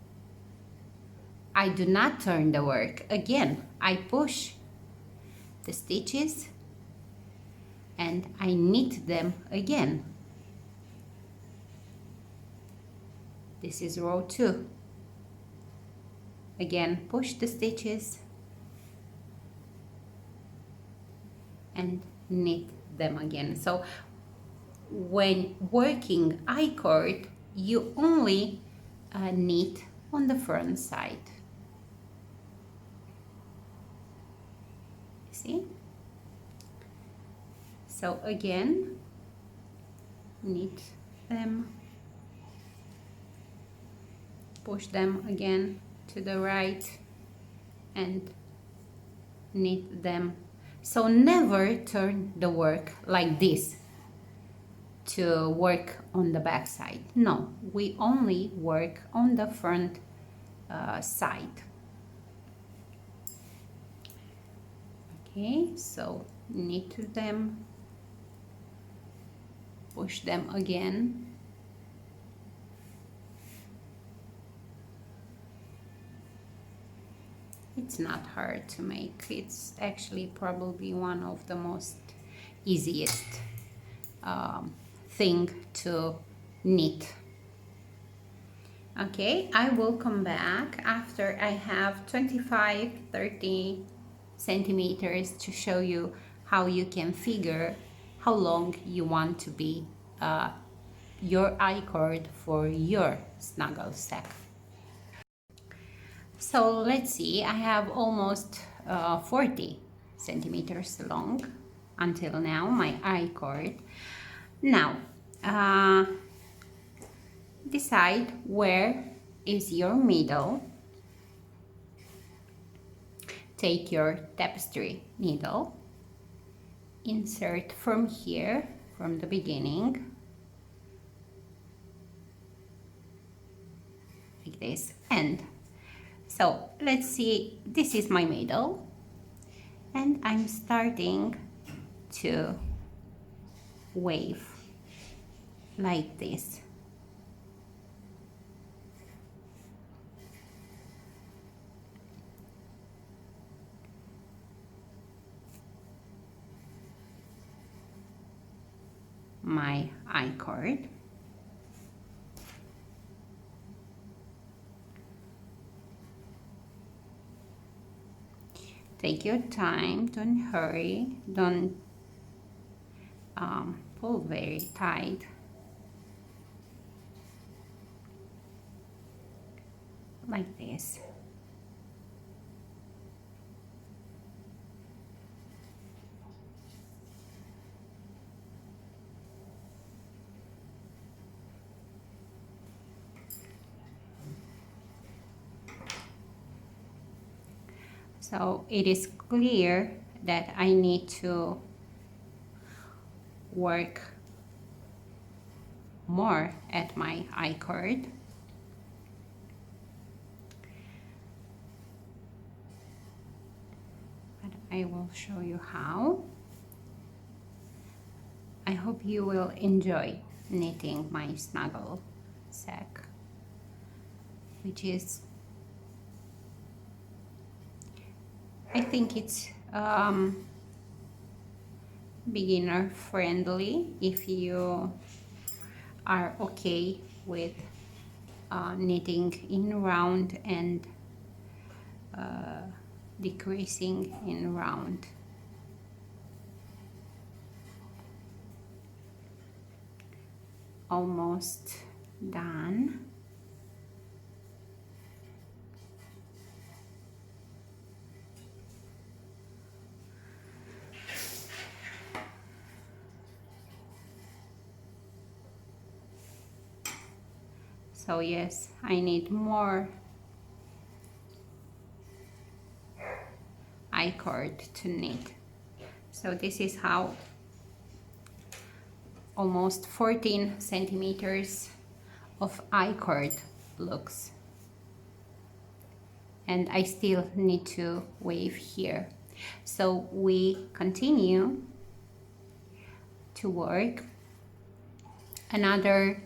I do not turn the work. Again, I push the stitches and I knit them again. This is row 2. Again, push the stitches and knit them again. So when working I-cord, you only knit on the front side. See? So again, knit them, push them again to the right and knit them. So never turn the work like this to work on the back side. No, we only work on the front side. Okay, so knit them, push them again, it's not hard to make. It's actually probably one of the most easiest thing to knit. Okay, I will come back after I have 25-30 centimeters to show you how you can figure how long you want to be your I-cord for your snuggle sack. So let's see, I have almost 40 centimeters long until now, my I-cord. Now, decide where is your middle. Take your tapestry needle, insert from here, from the beginning, like this. And so let's see, this is my middle, and I'm starting to wave like this. My I-cord. Take your time, don't hurry, don't pull very tight. Like this. So it is clear that I need to work more at my I-cord. But I will show you how. I hope you will enjoy knitting my snuggle sack, which is, I think it's beginner friendly if you are okay with knitting in round and decreasing in round. Almost done. So yes, I need more I-cord to knit. So this is how almost 14 centimeters of I-cord looks. And I still need to weave here. So we continue to work another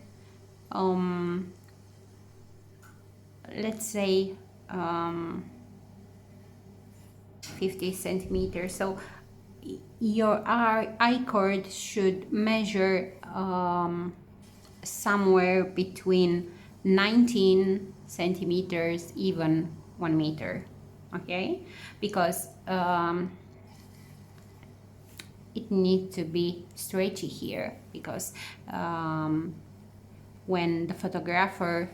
let's say 50 centimeters. So your I-cord should measure somewhere between 19 centimeters, even 1 meter, okay? Because it needs to be stretchy here, because when the photographer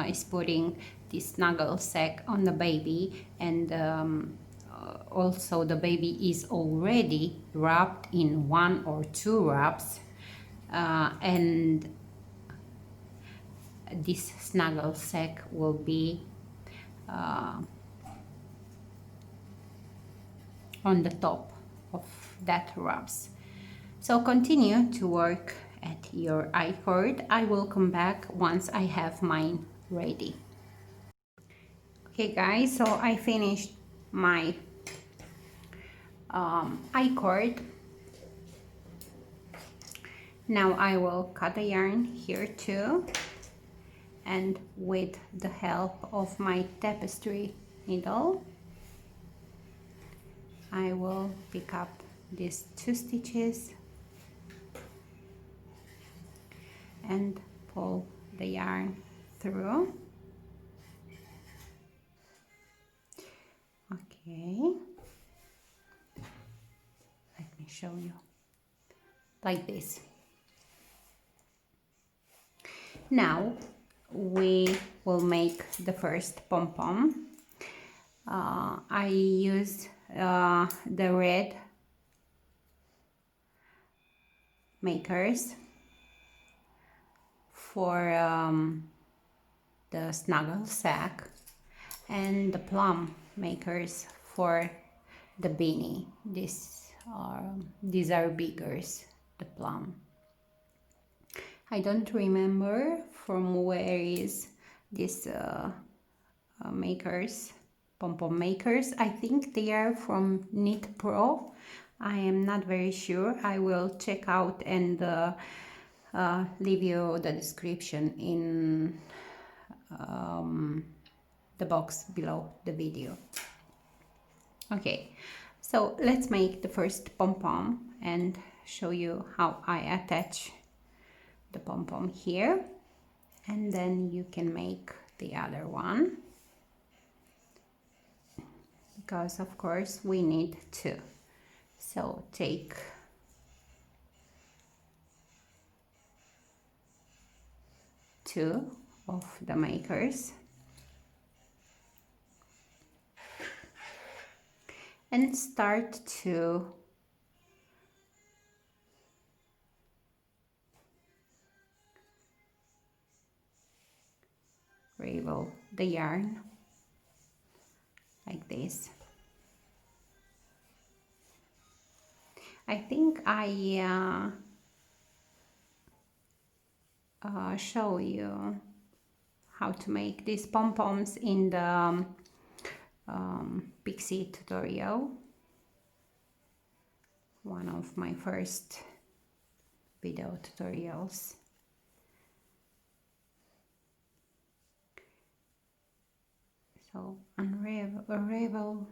is putting the snuggle sack on the baby, and also the baby is already wrapped in 1 or 2 wraps, and this snuggle sack will be on the top of that wraps. So continue to work at your I-cord. I will come back once I have mine ready. Okay guys, so I finished my I-cord. Now I will cut the yarn here too, and with the help of my tapestry needle I will pick up these 2 stitches and pull the yarn through. Okay, let me show you, like this. Now we will make the first pom-pom. I use the red makers for the snuggle sack, and the plum makers for the beanie. These are biggers, the plum. I don't remember from where is this makers, pom-pom makers. I think they are from Knit Pro. I am not very sure. I will check out and leave you the description in the box below the video. Okay, so let's make the first pom-pom and show you how I attach the pom-pom here, and then you can make the other one, because of course we need 2. So take two of the makers and start to ravel the yarn like this. I think I show you how to make these pom-poms in the Pixie tutorial, one of my first video tutorials. So unravel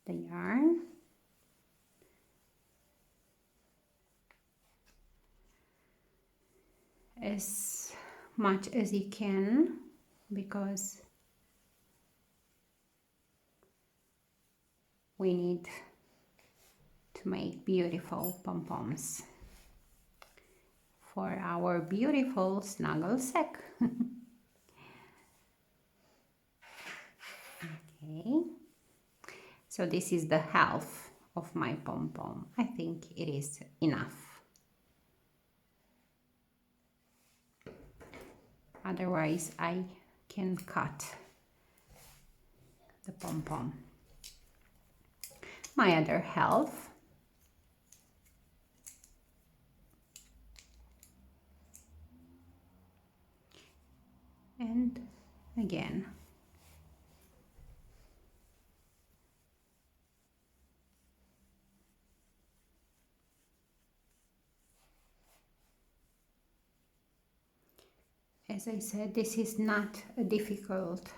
the yarn, as much as you can, because we need to make beautiful pom-poms for our beautiful snuggle sack. Okay, so this is the half of my pom-pom. I think it is enough. otherwise I can cut the pom-pom. My other half. And again. As I said, this is not a difficult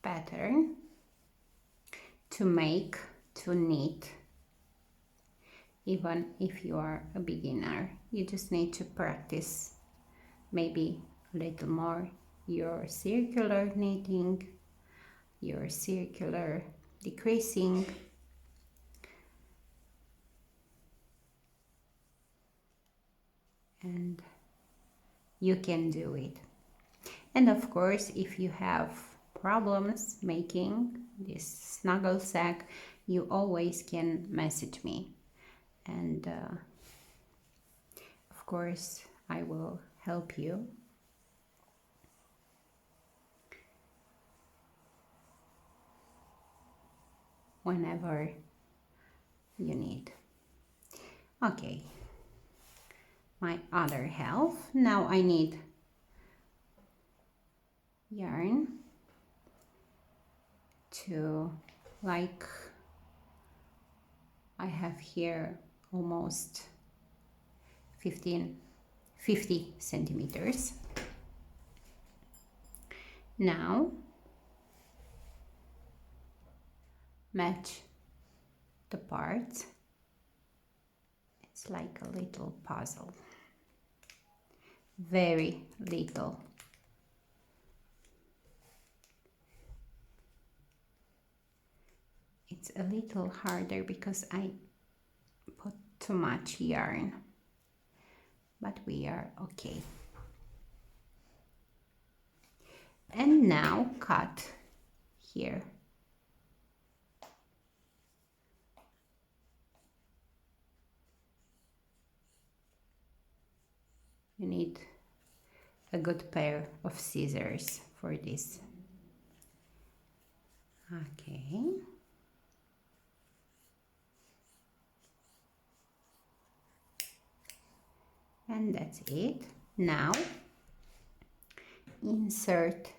pattern to make, to knit, even if you are a beginner. You just need to practice maybe a little more your circular knitting, your circular decreasing, and you can do it. And of course, if you have problems making this snuggle sack, you always can message me, and of course I will help you. Whenever you need. Okay, my other half. Now I need yarn to, like, I have here almost 50 centimeters. Now match the parts. It's like a little puzzle, very little. It's a little harder because I put too much yarn, but we are okay. And now cut here. You need a good pair of scissors for this. Okay. And that's it. Now insert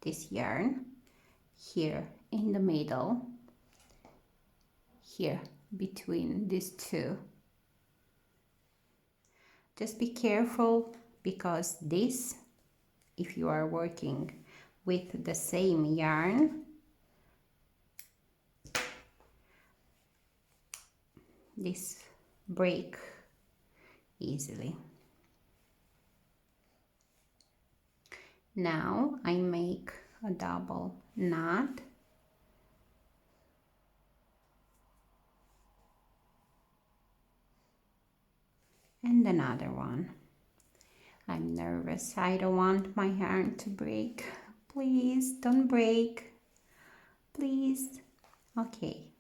this yarn here in the middle, here between these two. Just be careful, because this, if you are working with the same yarn, this break easily. Now I make a double knot and another one. I'm nervous. I don't want my yarn to break. Please don't break. Please. Okay.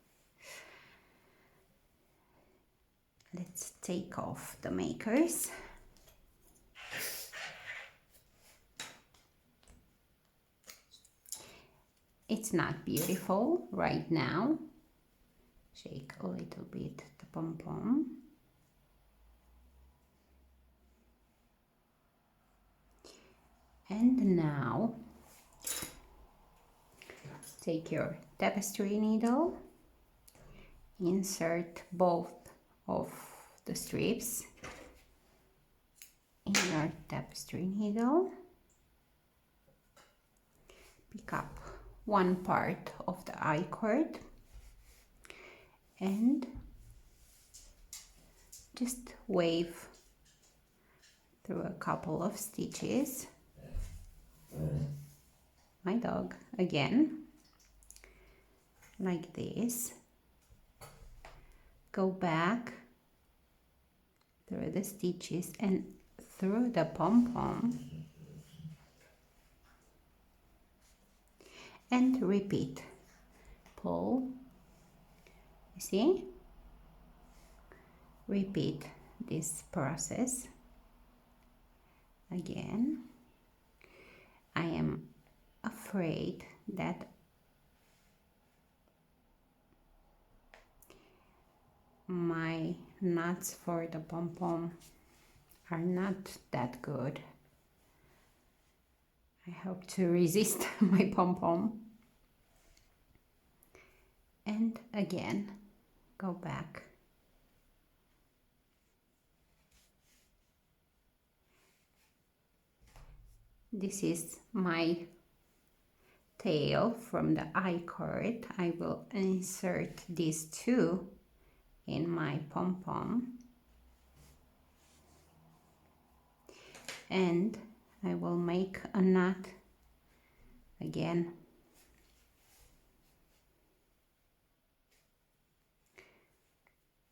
Let's take off the makers. It's not beautiful right now. Shake a little bit the pom-pom. And now take your tapestry needle, insert both of the strips in your tapestry needle, pick up one part of the I-cord and just wave through a couple of stitches. My dog again, like this. Go back through the stitches and through the pom-pom and repeat. Pull, you see? Repeat this process again. I am afraid that my knots for the pom-pom are not that good. I hope to resist my pom-pom. And again, go back. This is my tail from the I-cord. I will insert these two in my pom-pom. And I will make a knot again.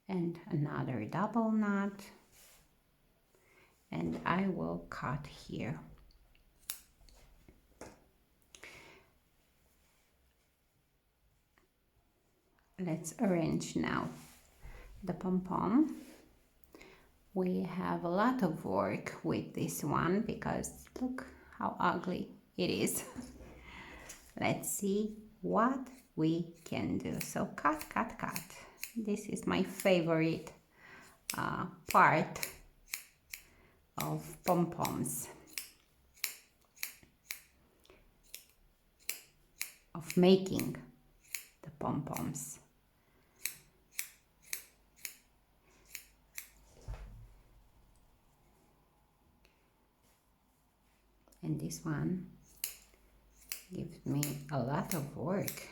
And another double knot. And I will cut here. Let's arrange now the pom-pom. We have a lot of work with this one because look how ugly it is. Let's see what we can do. So cut, cut, cut. This is my favorite part of pom-poms, of making the pom-poms. And this one gives me a lot of work.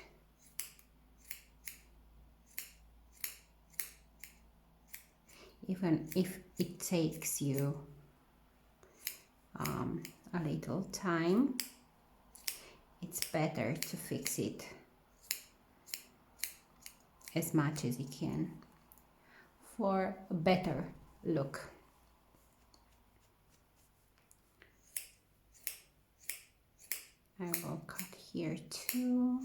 Even if it takes you a little time, it's better to fix it as much as you can for a better look. I will cut here too.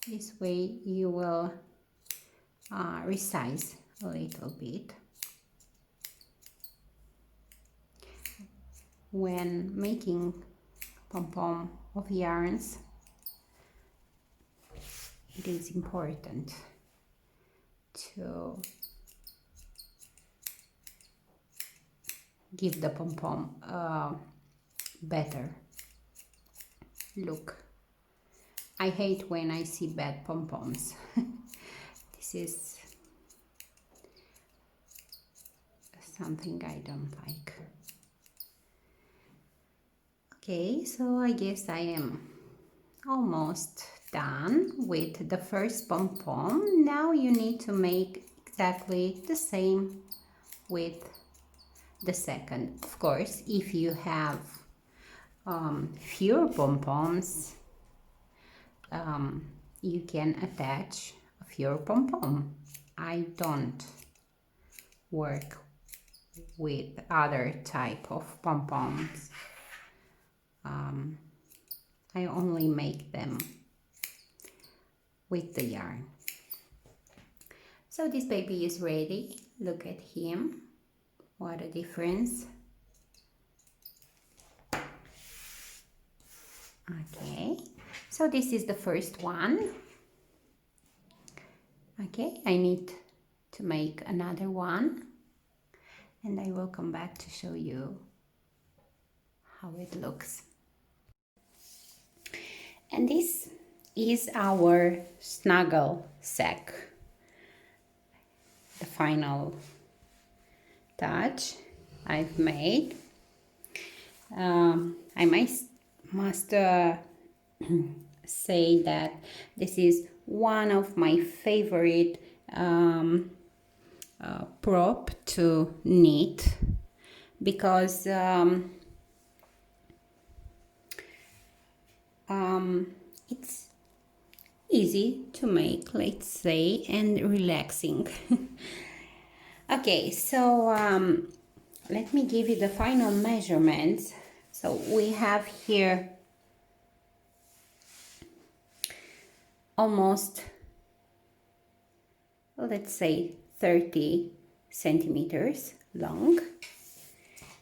This way you will resize a little bit. When making pom-pom of yarns, it is important to give the pom-pom a better look. I hate when I see bad pom-poms. This is something I don't like. Okay, so I guess I am almost done with the first pom-pom. Now you need to make exactly the same with the second. Of course, if you have fewer pom-poms, you can attach a fewer pom-pom. I don't work with other type of pom-poms. I only make them with the yarn. So this baby is ready. Look at him. What a difference. Okay, so this is the first one. Okay, I need to make another one and I will come back to show you how it looks. And this is our Snuggle sack. The final touch I've made. I must say that this is one of my favorite prop to knit because it's easy to make, let's say, and relaxing. Okay, so let me give you the final measurements. So we have here almost, let's say, 30 centimeters long.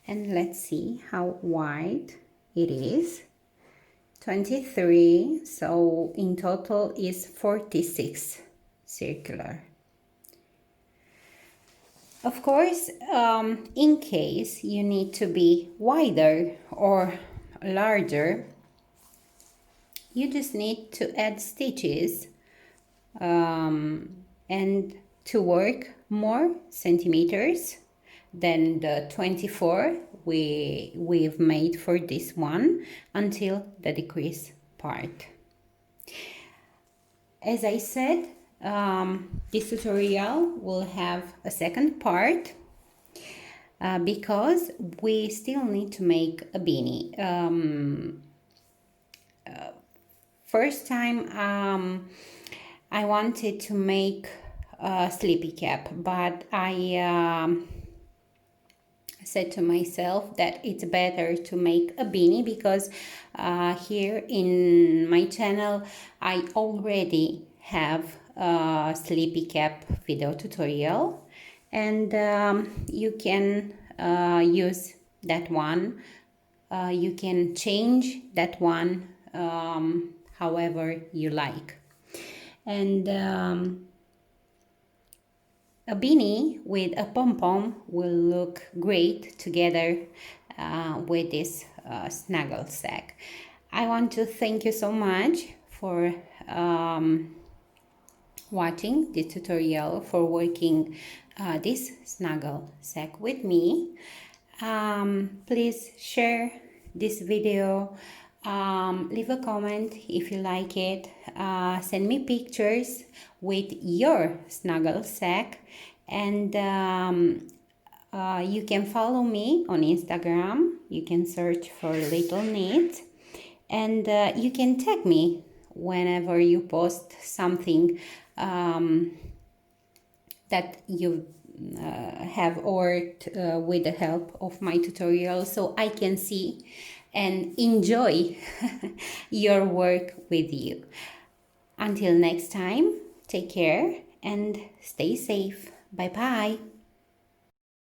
And let's see how wide it is. 23, so in total is 46 circular. Of course, in case you need to be wider or larger, you just need to add stitches and to work more centimeters than the 24 we've made for this one until the decrease part. As I said, this tutorial will have a second part because we still need to make a beanie. First time I wanted to make a sleepy cap, but I said to myself that it's better to make a beanie because here in my channel I already have a sleepy cap video tutorial, and you can use that one. You can change that one however you like. And a beanie with a pom-pom will look great together with this snuggle sack. I want to thank you so much for watching this tutorial, for working this snuggle sack with me. Please share this video, leave a comment if you like it, send me pictures with your snuggle sack, and you can follow me on Instagram. You can search for LittleKnits, and you can tag me whenever you post something that you have worked with the help of my tutorial, so I can see and enjoy your work with you. Until next time, take care and stay safe. Bye bye.